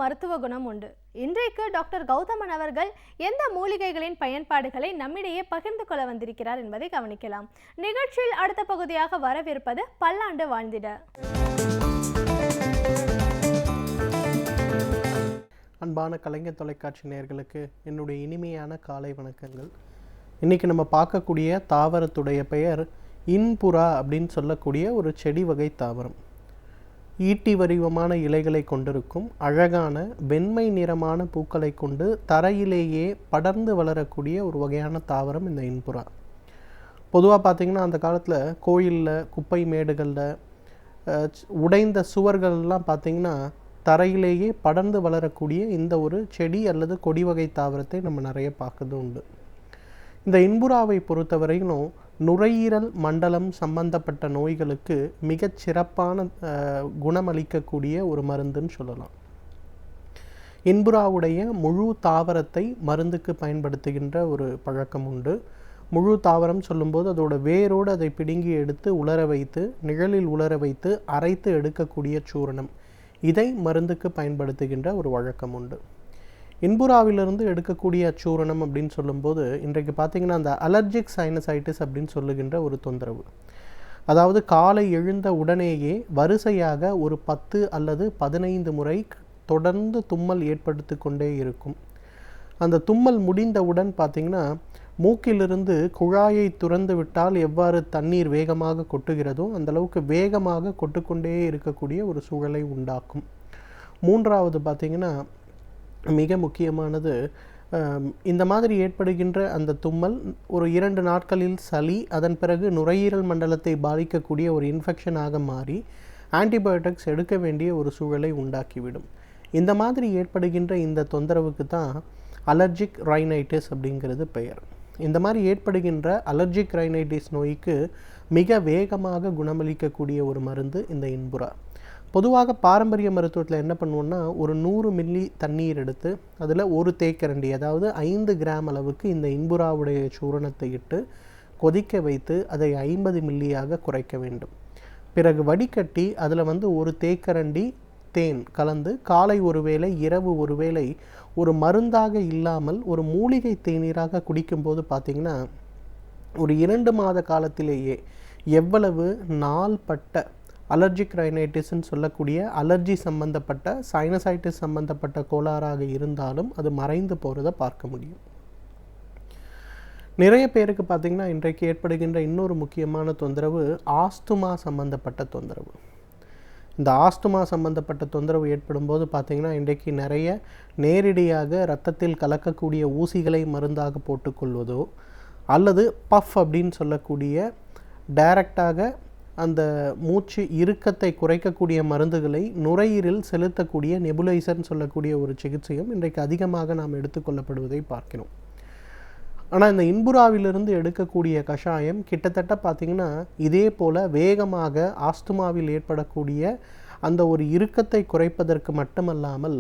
மருத்துவ குணம் உண்டு. இன்றைக்கு டாக்டர் கௌதமன் அவர்கள் எந்த மூலிகைகளின் பயன்பாடுகளை நம்மிடையே பகிர்ந்து கொள்ள வந்திருக்கிறார் என்பதை கவனிக்கலாம். நிகழ்ச்சியில் அடுத்த பகுதியாக வரவிருப்பது பல்லாண்டு வாழ்ந்திட. அன்பான கலைஞர் தொலைக்காட்சி நேயர்களுக்கு என்னுடைய இனிமையான காலை வணக்கங்கள். இன்றைக்கி நம்ம பார்க்கக்கூடிய தாவரத்துடைய பெயர் இன்புறா அப்படின்னு சொல்லக்கூடிய ஒரு செடி வகை தாவரம். ஈட்டி வடிவமான இலைகளை கொண்டிருக்கும் அழகான வெண்மை நிறமான பூக்களை கொண்டு தரையிலேயே படர்ந்து வளரக்கூடிய ஒரு வகையான தாவரம் இந்த இன்புறா. பொதுவாக பார்த்திங்கன்னா அந்த காலத்தில் கோயிலில் குப்பை மேடுகளில் உடைந்த சுவர்கள்லாம் பார்த்திங்கன்னா தரையிலேயே படர்ந்து வளரக்கூடிய இந்த ஒரு செடி அல்லது கொடி வகை தாவரத்தை நம்ம நிறைய பார்க்கறது உண்டு. இந்த இன்புறாவை பொறுத்தவரையிலும் நுரையீரல் மண்டலம் சம்பந்தப்பட்ட நோய்களுக்கு மிகச் சிறப்பான குணமளிக்கக்கூடிய ஒரு மருந்துன்னு சொல்லலாம். இன்புறாவுடைய முழு தாவரத்தை மருந்துக்கு பயன்படுத்துகின்ற ஒரு பழக்கம் உண்டு. முழு தாவரம் சொல்லும்போது அதோட வேரோடு அதை பிடுங்கி எடுத்து உலர வைத்து நிழலில் உலர வைத்து அரைத்து எடுக்கக்கூடிய சூரணம், இதை மருந்துக்கு பயன்படுத்துகின்ற ஒரு வழக்கம் உண்டு. இன்புறாவிலிருந்து எடுக்கக்கூடிய சூரணம் அப்படின்னு சொல்லும்போது இன்றைக்கு பார்த்திங்கன்னா அந்த அலர்ஜிக் சைனசைட்டிஸ் அப்படின்னு சொல்லுகின்ற ஒரு தொந்தரவு, அதாவது காலை எழுந்த உடனேயே வரிசையாக ஒரு 10 அல்லது 15 முறை தொடர்ந்து தும்மல் ஏற்படுத்தி கொண்டே இருக்கும். அந்த தும்மல் முடிந்தவுடன் பார்த்திங்கன்னா மூக்கிலிருந்து குழாயை துறந்து விட்டால் எவ்வாறு தண்ணீர் வேகமாக கொட்டுகிறதோ அந்தளவுக்கு வேகமாக கொட்டுக்கொண்டே இருக்கக்கூடிய ஒரு சூழலை உண்டாக்கும். மூன்றாவது பார்த்திங்கன்னா மிக முக்கியமானது, இந்த மாதிரி ஏற்படுகின்ற அந்த தும்மல் ஒரு 2 நாட்களில் சளி, அதன் பிறகு நுரையீரல் மண்டலத்தை பாதிக்கக்கூடிய ஒரு இன்ஃபெக்ஷனாக மாறி ஆன்டிபயோட்டிக்ஸ் எடுக்க வேண்டிய ஒரு சூழலை உண்டாக்கிவிடும். இந்த மாதிரி ஏற்படுகின்ற இந்த தொந்தரவுக்கு தான் அலர்ஜிக் ரைனைட்டிஸ் அப்படிங்கிறது பெயர். இந்த மாதிரி ஏற்படுகின்ற அலர்ஜிக் ரைனைட்டிஸ் நோய்க்கு மிக வேகமாக குணமளிக்கக்கூடிய ஒரு மருந்து இந்த இன்புறா. பொதுவாக பாரம்பரிய மருத்துவத்தில் என்ன பண்ணுவோன்னா, ஒரு 100 மில்லி தண்ணீர் எடுத்து அதில் ஒரு தேக்கரண்டி, அதாவது 5 கிராம் அளவுக்கு இந்த இன்புறாவுடைய சூரணத்தை இட்டு கொதிக்க வைத்து அதை 50 மில்லியாக குறைக்க வேண்டும். பிறகு வடிகட்டி அதில் ஒரு தேக்கரண்டி தேன் கலந்து காலை ஒரு வேளை இரவு ஒரு வேளை ஒரு மருந்தாக இல்லாமல் ஒரு மூலிகை தேநீராக குடிக்கும்போது பார்த்திங்கன்னா ஒரு 2 மாத காலத்திலேயே எவ்வளவு நாள்பட்ட அலர்ஜிக் ரைனைட்டிஸ்ன்னு சொல்லக்கூடிய அலர்ஜி சம்பந்தப்பட்ட சைனசைட்டிஸ் சம்பந்தப்பட்ட கோளாறாக இருந்தாலும் அது மறைந்து போகிறத பார்க்க முடியும். நிறைய பேருக்கு பார்த்திங்கன்னா இன்றைக்கு ஏற்படுகின்ற இன்னொரு முக்கியமான தொந்தரவு ஆஸ்துமா சம்பந்தப்பட்ட தொந்தரவு. இந்த ஆஸ்துமா சம்பந்தப்பட்ட தொந்தரவு ஏற்படும் போது பார்த்திங்கன்னா இன்றைக்கு நிறைய நேரடியாக இரத்தத்தில் கலக்கக்கூடிய ஊசிகளை மருந்தாக போட்டுக்கொள்வதோ அல்லது பஃப் அப்படின்னு சொல்லக்கூடிய டைரக்டாக அந்த மூச்சு இறுக்கத்தை குறைக்கக்கூடிய மருந்துகளை நுரையீரலில் செலுத்தக்கூடிய நெபுலைசர்னு சொல்லக்கூடிய ஒரு சிகிச்சையும் இன்றைக்கு அதிகமாக நாம் எடுத்துக்கொள்ளப்படுவதை பார்க்கிறோம். ஆனால் இந்த இன்புறாவிலிருந்து எடுக்கக்கூடிய கஷாயம் கிட்டத்தட்ட பார்த்திங்கன்னா இதே போல் வேகமாக ஆஸ்துமாவில் ஏற்படக்கூடிய அந்த ஒரு இறுக்கத்தை குறைப்பதற்கு மட்டுமல்லாமல்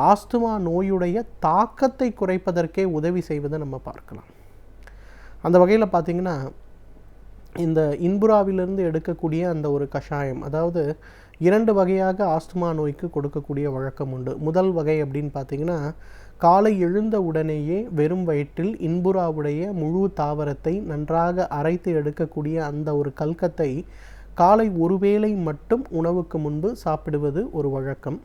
ஆஸ்துமா நோயுடைய தாக்கத்தை குறைப்பதற்கே உதவி செய்வதை நம்ம பார்க்கலாம். அந்த வகையில் பார்த்திங்கன்னா இந்த இன்புறாவிலிருந்து எடுக்கக்கூடிய அந்த ஒரு கஷாயம், அதாவது 2 வகையாக ஆஸ்துமா நோய்க்கு கொடுக்கக்கூடிய வழக்கம் உண்டு. முதல் வகை அப்படின்னு பார்த்திங்கன்னா, காலை எழுந்த உடனேயே வெறும் வயிற்றில் இன்புறாவுடைய முழு தாவரத்தை நன்றாக அரைத்து எடுக்கக்கூடிய அந்த ஒரு கல்கத்தை காலை ஒருவேளை மட்டும் உணவுக்கு முன்பு சாப்பிடுவது ஒரு வழக்கம்.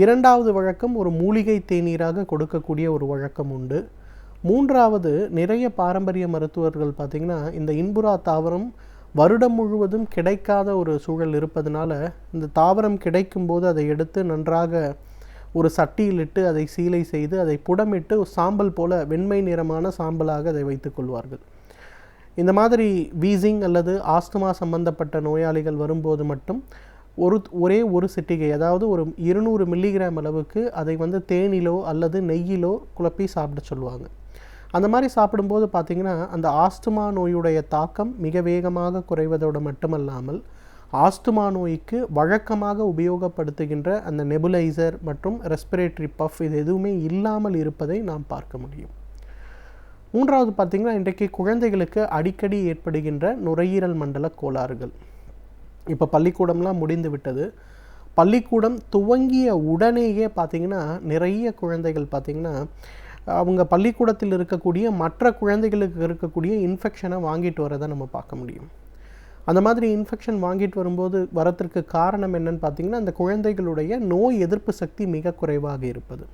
2வது வழக்கம் ஒரு மூலிகை தேநீராக கொடுக்கக்கூடிய ஒரு வழக்கம் உண்டு. 3வது, நிறைய பாரம்பரிய மருத்துவர்கள் பார்த்திங்கன்னா இந்த இன்புறா தாவரம் வருடம் முழுவதும் கிடைக்காத ஒரு சூழல் இருப்பதனால இந்த தாவரம் கிடைக்கும்போது அதை எடுத்து நன்றாக ஒரு சட்டியில் இட்டு அதை சீலை செய்து அதை புடமிட்டு சாம்பல் போல வெண்மை நிறமான சாம்பலாக அதை வைத்துக் கொள்வார்கள். இந்த மாதிரி வீசிங் அல்லது ஆஸ்துமா சம்பந்தப்பட்ட நோயாளிகள் வரும்போது மட்டும் ஒரே ஒரு சிட்டிகை, அதாவது ஒரு 200 மில்லிகிராம் அளவுக்கு அதை தேனிலோ அல்லது நெய்யிலோ குழப்பி சாப்பிட சொல்லுவாங்க. அந்த மாதிரி சாப்பிடும்போது பார்த்திங்கன்னா அந்த ஆஸ்துமா நோயுடைய தாக்கம் மிக வேகமாக குறைவதோடு மட்டுமல்லாமல் ஆஸ்துமா நோய்க்கு வழக்கமாக உபயோகப்படுத்துகின்ற அந்த நெபுலைசர் மற்றும் ரெஸ்பிரேட்டரி பஃப் இது எதுவுமே இல்லாமல் இருப்பதை நாம் பார்க்க முடியும். 3வது பார்த்திங்கன்னா இன்றைக்கு குழந்தைகளுக்கு அடிக்கடி ஏற்படுகின்ற நுரையீரல் மண்டல கோளாறுகள். இப்போ பள்ளிக்கூடம்லாம் முடிந்து விட்டது. பள்ளிக்கூடம் துவங்கிய உடனேயே பார்த்திங்கன்னா நிறைய குழந்தைகள் பார்த்திங்கன்னா அவங்க பள்ளிக்கூடத்தில் இருக்கக்கூடிய மற்ற குழந்தைகளுக்கு இருக்கக்கூடிய இன்ஃபெக்ஷனை வாங்கிட்டு வரதை நம்ம பார்க்க முடியும். அந்த மாதிரி இன்ஃபெக்ஷன் வாங்கிட்டு வரும்போது வரத்திற்கு காரணம் என்னன்னு பார்த்திங்கன்னா அந்த குழந்தைகளுடைய நோய் எதிர்ப்பு சக்தி மிக குறைவாக இருப்பது.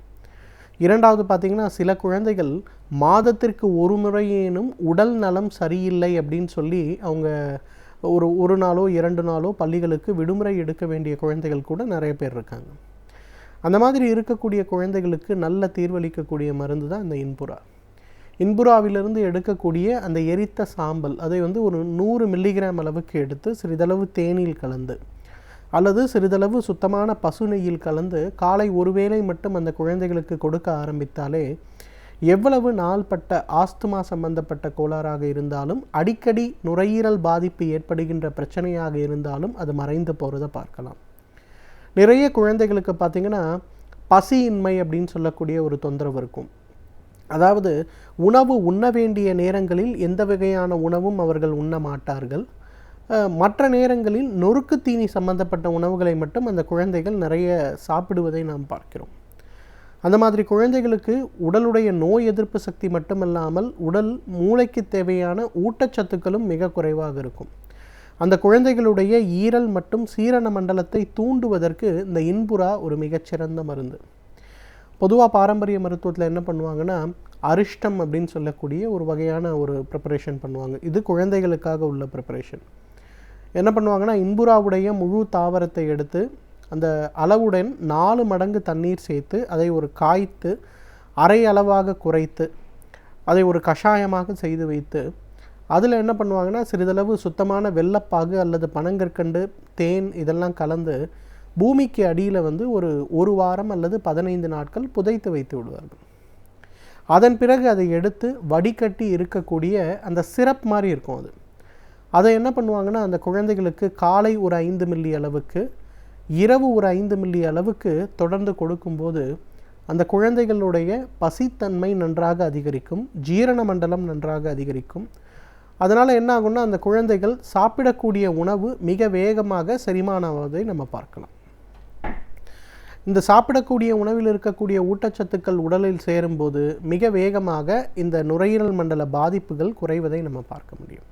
இரண்டாவது பார்த்திங்கன்னா சில குழந்தைகள் மாதத்திற்கு ஒரு முறையேனும் உடல் நலம் சரியில்லை அப்படின்னு சொல்லி அவங்க ஒரு நாளோ 2 நாளோ பள்ளிகளுக்கு விடுமுறை எடுக்க வேண்டிய குழந்தைகள் கூட நிறைய பேர் இருக்காங்க. அந்த மாதிரி இருக்கக்கூடிய குழந்தைகளுக்கு நல்ல தீர்வளிக்கக்கூடிய மருந்து தான் இந்த இன்புரா. இன்புராவிலிருந்து எடுக்கக்கூடிய அந்த எரித்த சாம்பல் அதை ஒரு 100 மில்லிகிராம் அளவுக்கு எடுத்து சிறிதளவு தேனில் கலந்து அல்லது சிறிதளவு சுத்தமான பசு நெய்யில் கலந்து காலை ஒருவேளை மட்டும் அந்த குழந்தைகளுக்கு கொடுக்க ஆரம்பித்தாலே எவ்வளவு நாள்பட்ட ஆஸ்துமா சம்பந்தப்பட்ட கோளாறாக இருந்தாலும் அடிக்கடி நுரையீரல் பாதிப்பு ஏற்படுகின்ற பிரச்சனையாக இருந்தாலும் அது மறைந்து போகிறத பார்க்கலாம். நிறைய குழந்தைகளுக்கு பார்த்திங்கன்னா பசியின்மை அப்படின்னு சொல்லக்கூடிய ஒரு தொந்தரவு இருக்கும். அதாவது உணவு உண்ண வேண்டிய நேரங்களில் எந்த வகையான உணவும் அவர்கள் உண்ண மாட்டார்கள். மற்ற நேரங்களில் நொறுக்கு தீனி சம்பந்தப்பட்ட உணவுகளை மட்டும் அந்த குழந்தைகள் நிறைய சாப்பிடுவதை நாம் பார்க்கிறோம். அந்த மாதிரி குழந்தைகளுக்கு உடலுடைய நோய் எதிர்ப்பு சக்தி மட்டுமல்லாமல் உடல் மூளைக்கு தேவையான ஊட்டச்சத்துக்களும் மிக குறைவாக இருக்கும். அந்த குழந்தைகளுடைய ஈரல் மற்றும் சீரண மண்டலத்தை தூண்டுவதற்கு இந்த இன்புரா ஒரு மிகச்சிறந்த மருந்து. பொதுவாக பாரம்பரிய மருத்துவத்தில் என்ன பண்ணுவாங்கன்னா அரிஷ்டம் அப்படின்னு சொல்லக்கூடிய ஒரு வகையான ஒரு ப்ரிப்பரேஷன் பண்ணுவாங்க. இது குழந்தைகளுக்காக உள்ள ப்ரிப்பரேஷன். என்ன பண்ணுவாங்கன்னா இன்புராவுடைய முழு தாவரத்தை எடுத்து அந்த அளவுடன் 4 மடங்கு தண்ணீர் சேர்த்து அதை காய்த்து அரை அளவாக குறைத்து அதை ஒரு கஷாயமாக செய்து வைத்து அதில் என்ன பண்ணுவாங்கன்னா சிறிதளவு சுத்தமான வெல்லப்பாகு அல்லது பனங்கற்கண்டு தேன் இதெல்லாம் கலந்து பூமிக்கு அடியில் ஒரு வாரம் அல்லது 15 நாட்கள் புதைத்து வைத்து விடுவார்கள். அதன் பிறகு அதை எடுத்து வடிகட்டி இருக்கக்கூடிய அந்த சிரப் மாதிரி இருக்கும். அதை என்ன பண்ணுவாங்கன்னா அந்த குழந்தைகளுக்கு காலை ஒரு 5 மில்லி அளவுக்கு இரவு ஒரு 5 மில்லி அளவுக்கு தொடர்ந்து கொடுக்கும்போது அந்த குழந்தைகளுடைய பசித்தன்மை நன்றாக அதிகரிக்கும், ஜீரண மண்டலம் நன்றாக அதிகரிக்கும். அதனால் என்ன ஆகும்னா அந்த குழந்தைகள் சாப்பிடக்கூடிய உணவு மிக வேகமாக செரிமானமாவதை நம்ம பார்க்கலாம். இந்த சாப்பிடக்கூடிய உணவில் இருக்கக்கூடிய ஊட்டச்சத்துக்கள் உடலில் சேரும்போது மிக வேகமாக இந்த நுரையீரல் மண்டல பாதிப்புகள் குறைவதை நம்ம பார்க்க முடியும்.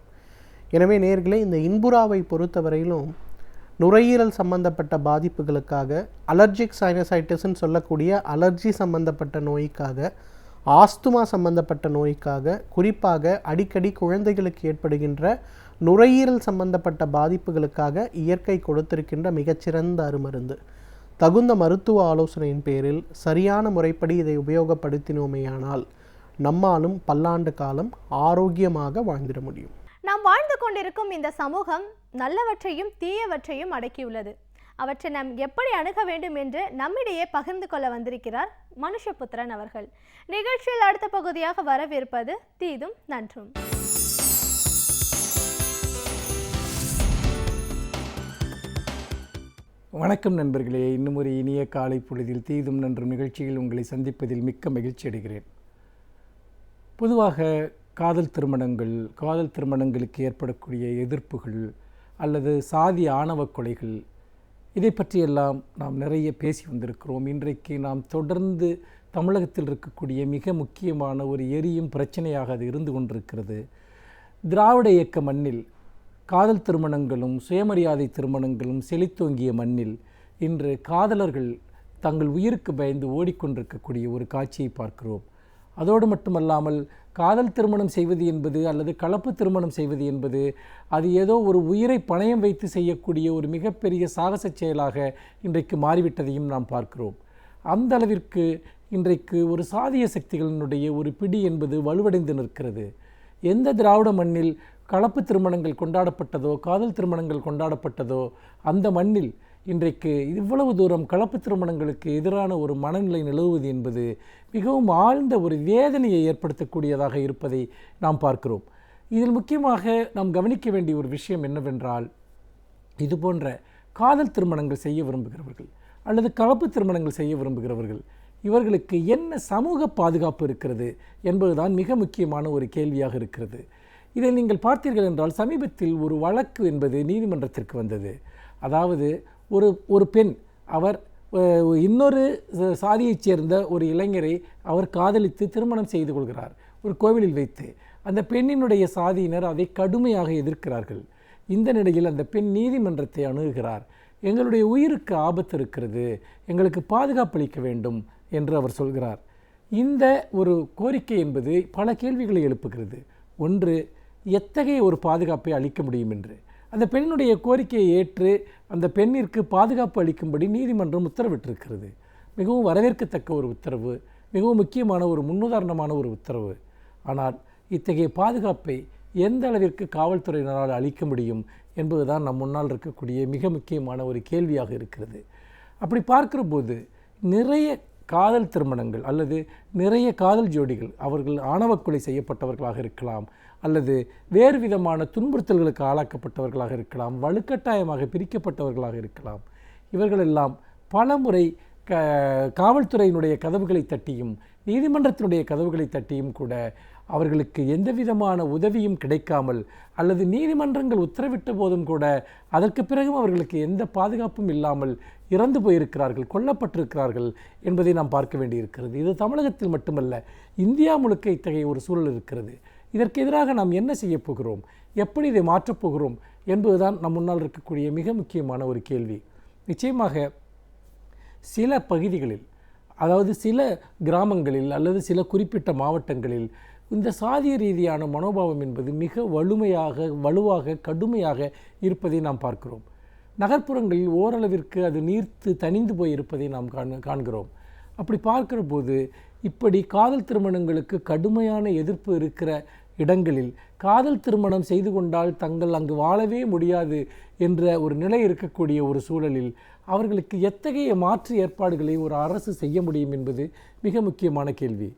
எனவே நேயர்களே, இந்த இன்புராவை பொறுத்தவரையிலும் நுரையீரல் சம்பந்தப்பட்ட பாதிப்புகளுக்காக, அலர்ஜிக் சைனசைட்டிஸ்ன்னு சொல்லக்கூடிய அலர்ஜி சம்பந்தப்பட்ட நோய்க்காக, ஆஸ்துமா சம்பந்தப்பட்ட நோய்க்காக, குறிப்பாக அடிக்கடி குழந்தைகளுக்கு ஏற்படுகின்ற நுரையீரல் சம்பந்தப்பட்ட பாதிப்புகளுக்காக இயற்கை கொடுத்திருக்கின்ற மிகச்சிறந்த அருமருந்து. தகுந்த மருத்துவ ஆலோசனையின் பேரில் சரியான முறைப்படி இதை உபயோகப்படுத்தினோமேயானால் நம்மாலும் பல்லாண்டு காலம் ஆரோக்கியமாக வாழ்ந்திட முடியும். நாம் வாழ்ந்து கொண்டிருக்கும் இந்த சமூகம் நல்லவற்றையும் தீயவற்றையும் அடக்கியுள்ளது. அவற்றை நாம் எப்படி அணுக வேண்டும் என்று நம்மிடையே பகிர்ந்து கொள்ள வந்திருக்கிறார் மனுஷபுத்திரன் அவர்கள். நிகழ்ச்சியில் அடுத்த பகுதியாக வரவிருப்பது தீதும் நன்றும். வணக்கம் நண்பர்களே, இன்னும் ஒரு இனிய காலை பொழுதில் தீதும் நன்றும் நிகழ்ச்சியில் உங்களை சந்திப்பதில் மிக்க மகிழ்ச்சி அடைகிறேன். பொதுவாக காதல் திருமணங்களுக்கு ஏற்படக்கூடிய எதிர்ப்புகள் அல்லது சாதி ஆணவ கொலைகள், இதை பற்றியெல்லாம் நாம் நிறைய பேசி வந்திருக்கிறோம். இன்றைக்கு நாம் தொடர்ந்து தமிழகத்தில் இருக்கக்கூடிய மிக முக்கியமான ஒரு எரியும் பிரச்சனையாக அது இருந்து கொண்டிருக்கிறது. திராவிட இயக்க மண்ணில் காதல் திருமணங்களும் சுயமரியாதை திருமணங்களும் செழித்தோங்கிய மண்ணில் இன்று காதலர்கள் தங்கள் உயிருக்கு பயந்து ஓடிக்கொண்டிருக்கக்கூடிய ஒரு காட்சியை பார்க்கிறோம். அதோடு மட்டுமல்லாமல் காதல் திருமணம் செய்வது என்பது அல்லது கலப்பு திருமணம் செய்வது என்பது அது ஏதோ ஒரு உயிரை பணயம் வைத்து செய்யக்கூடிய ஒரு மிகப்பெரிய சாகச செயலாக இன்றைக்கு மாறிவிட்டதையும் நாம் பார்க்கிறோம். அந்த அளவிற்கு இன்றைக்கு ஒரு சாதிய சக்திகளினுடைய ஒரு பிடி என்பது வலுவடைந்து நிற்கிறது. எந்த திராவிட மண்ணில் கலப்பு திருமணங்கள் கொண்டாடப்பட்டதோ, காதல் திருமணங்கள் கொண்டாடப்பட்டதோ, அந்த மண்ணில் இன்றைக்கு இவ்வளவு தூரம் கலப்பு திருமணங்களுக்கு எதிரான ஒரு மனநிலை நிலவுவது என்பது மிகவும் ஆழ்ந்த ஒரு வேதனையை ஏற்படுத்தக்கூடியதாக இருப்பதை நாம் பார்க்கிறோம். இதில் முக்கியமாக நாம் கவனிக்க வேண்டிய ஒரு விஷயம் என்னவென்றால், இது போன்ற காதல் திருமணங்கள் செய்ய விரும்புகிறவர்கள் அல்லது கலப்பு திருமணங்கள் செய்ய விரும்புகிறவர்கள் இவர்களுக்கு என்ன சமூக பாதுகாப்பு இருக்கிறது என்பதுதான் மிக முக்கியமான ஒரு கேள்வியாக இருக்கிறது. இதை நீங்கள் பார்த்தீர்கள் என்றால் சமீபத்தில் ஒரு வழக்கு என்பது நீதிமன்றத்திற்கு வந்தது. அதாவது ஒரு பெண் அவர் இன்னொரு சாதியைச் சேர்ந்த ஒரு இளைஞரை அவர் காதலித்து திருமணம் செய்து கொள்கிறார் ஒரு கோவிலில் வைத்து. அந்த பெண்ணினுடைய சாதியினர் அதை கடுமையாக எதிர்க்கிறார்கள். இந்த நிலையில் அந்த பெண் நீதிமன்றத்தை அணுகுகிறார். எங்களுடைய உயிருக்கு ஆபத்து இருக்கிறது, எங்களுக்கு பாதுகாப்பளிக்க வேண்டும் என்று அவர் சொல்கிறார். இந்த ஒரு கோரிக்கை என்பது பல கேள்விகளை எழுப்புகிறது. ஒன்று, எத்தகைய ஒரு பாதுகாப்பை அளிக்க முடியும் என்று. அந்த பெண்ணுடைய கோரிக்கையை ஏற்று அந்த பெண்ணிற்கு பாதுகாப்பு அளிக்கும்படி நீதிமன்றம் உத்தரவிட்டிருக்கிறது. மிகவும் வரவேற்கத்தக்க ஒரு உத்தரவு, மிகவும் முக்கியமான ஒரு முன்னுதாரணமான ஒரு உத்தரவு. ஆனால் இத்தகைய பாதுகாப்பை எந்த அளவிற்கு காவல்துறையினரால் அளிக்க முடியும் என்பதுதான் நம் முன்னால் இருக்கக்கூடிய மிக முக்கியமான ஒரு கேள்வியாக இருக்கிறது. அப்படி பார்க்கிற போது நிறைய காதல் திருமணங்கள் அல்லது நிறைய காதல் ஜோடிகள் அவர்கள் ஆணவக்கொலை செய்யப்பட்டவர்களாக இருக்கலாம், அல்லது வேறு விதமான துன்புறுத்தல்களுக்கு ஆளாக்கப்பட்டவர்களாக இருக்கலாம், வலுக்கட்டாயமாக பிரிக்கப்பட்டவர்களாக இருக்கலாம். இவர்களெல்லாம் பல முறை காவல்துறையினுடைய கதவுகளை தட்டியும் நீதிமன்றத்தினுடைய கதவுகளை தட்டியும் கூட அவர்களுக்கு எந்த விதமான உதவியும் கிடைக்காமல், அல்லது நீதிமன்றங்கள் உத்தரவிட்ட போதும் கூட அதற்கு பிறகும் அவர்களுக்கு எந்த பாதுகாப்பும் இல்லாமல் இறந்து போயிருக்கிறார்கள், கொல்லப்பட்டிருக்கிறார்கள் என்பதை நாம் பார்க்க வேண்டியிருக்கிறது. இது தமிழகத்தில் மட்டுமல்ல, இந்தியா முழுக்க இத்தகைய ஒரு சூழல் இருக்கிறது. இதற்கு எதிராக நாம் என்ன செய்ய போகிறோம், எப்படி இதை மாற்றப்போகிறோம் என்பதுதான் நம் முன்னால் இருக்கக்கூடிய மிக முக்கியமான ஒரு கேள்வி. நிச்சயமாக சில பகுதிகளில், அதாவது சில கிராமங்களில் அல்லது சில குறிப்பிட்ட மாவட்டங்களில் இந்த சாதிய ரீதியான மனோபாவம் என்பது மிக வலுவாக கடுமையாக இருப்பதை நாம் பார்க்கிறோம். நகர்ப்புறங்களில் ஓரளவிற்கு அது நீர்த்து தணிந்து போய் இருப்பதை நாம் காண்கிறோம். அப்படி பார்க்கிற போது இப்படி காதல் திருமணங்களுக்கு கடுமையான எதிர்ப்பு இருக்கிற இடங்களில் காதல் திருமணம் செய்து கொண்டால் தங்கள் அங்கு வாழவே முடியாது என்ற ஒரு நிலை இருக்கக்கூடிய ஒரு சூழலில் அவர்களுக்கு எத்தகைய மாற்று ஏற்பாடுகளை ஒரு அரசு செய்ய முடியும் என்பது மிக முக்கியமான கேள்வி.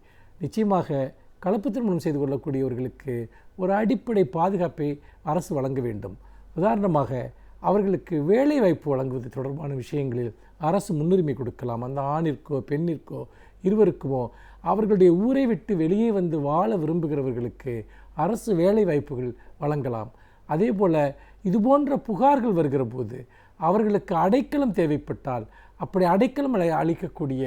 நிச்சயமாக கலப்பு திருமணம் செய்து கொள்ளக்கூடியவர்களுக்கு ஒரு அடிப்படை பாதுகாப்பை அரசு வழங்க வேண்டும். உதாரணமாக அவர்களுக்கு வேலை வாய்ப்பு வழங்குவது தொடர்பான விஷயங்களில் அரசு முன்னுரிமை கொடுக்கலாம். அந்த ஆணிற்கோ பெண்ணிற்கோ இருவருக்குமோ அவர்களுடைய ஊரை விட்டு வெளியே வந்து வாழ விரும்புகிறவர்களுக்கு அரசு வேலை வாய்ப்புகள் வழங்கலாம். அதே போல் இதுபோன்ற புகார்கள் வருகிற போது அவர்களுக்கு அடைக்கலம் தேவைப்பட்டால் அப்படி அடைக்கலம் அளிக்கக்கூடிய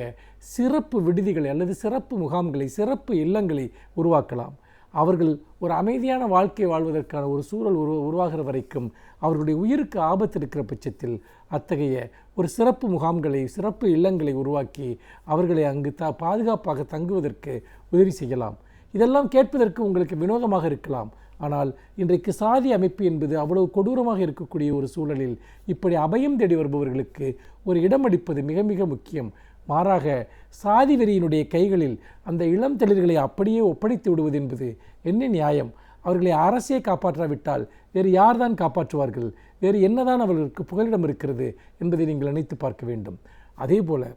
சிறப்பு விடுதிகளை அல்லது சிறப்பு முகாம்களை, சிறப்பு இல்லங்களை உருவாக்கலாம். அவர்கள் ஒரு அமைதியான வாழ்க்கை வாழ்வதற்கான ஒரு சூழல் உருவாகிற வரைக்கும் அவர்களுடைய உயிருக்கு ஆபத்து இருக்கிற பட்சத்தில் அத்தகைய ஒரு சிறப்பு முகாம்களை, சிறப்பு இல்லங்களை உருவாக்கி அவர்களை அங்கு பாதுகாப்பாக தங்குவதற்கு உதவி செய்யலாம். இதெல்லாம் கேட்பதற்கு உங்களுக்கு வினோதமாக இருக்கலாம். ஆனால் இன்றைக்கு சாதி அமைப்பு என்பது அவ்வளவு கொடூரமாக இருக்கக்கூடிய ஒரு சூழலில் இப்படி அபயம் தேடி வருபவர்களுக்கு ஒரு இடம் அளிப்பது மிக மிக முக்கியம். மாறாக சாதி வெறியினுடைய கைகளில் அந்த இளம் தளிர்களை அப்படியே ஒப்படைத்து விடுவது என்பது என்ன நியாயம்? அவர்களை அரசே காப்பாற்றாவிட்டால் வேறு யார்தான் காப்பாற்றுவார்கள்? வேறு என்னதான் அவர்களுக்கு புகலிடம் இருக்கிறது என்பதை நீங்கள் நினைத்து பார்க்க வேண்டும். அதே போல்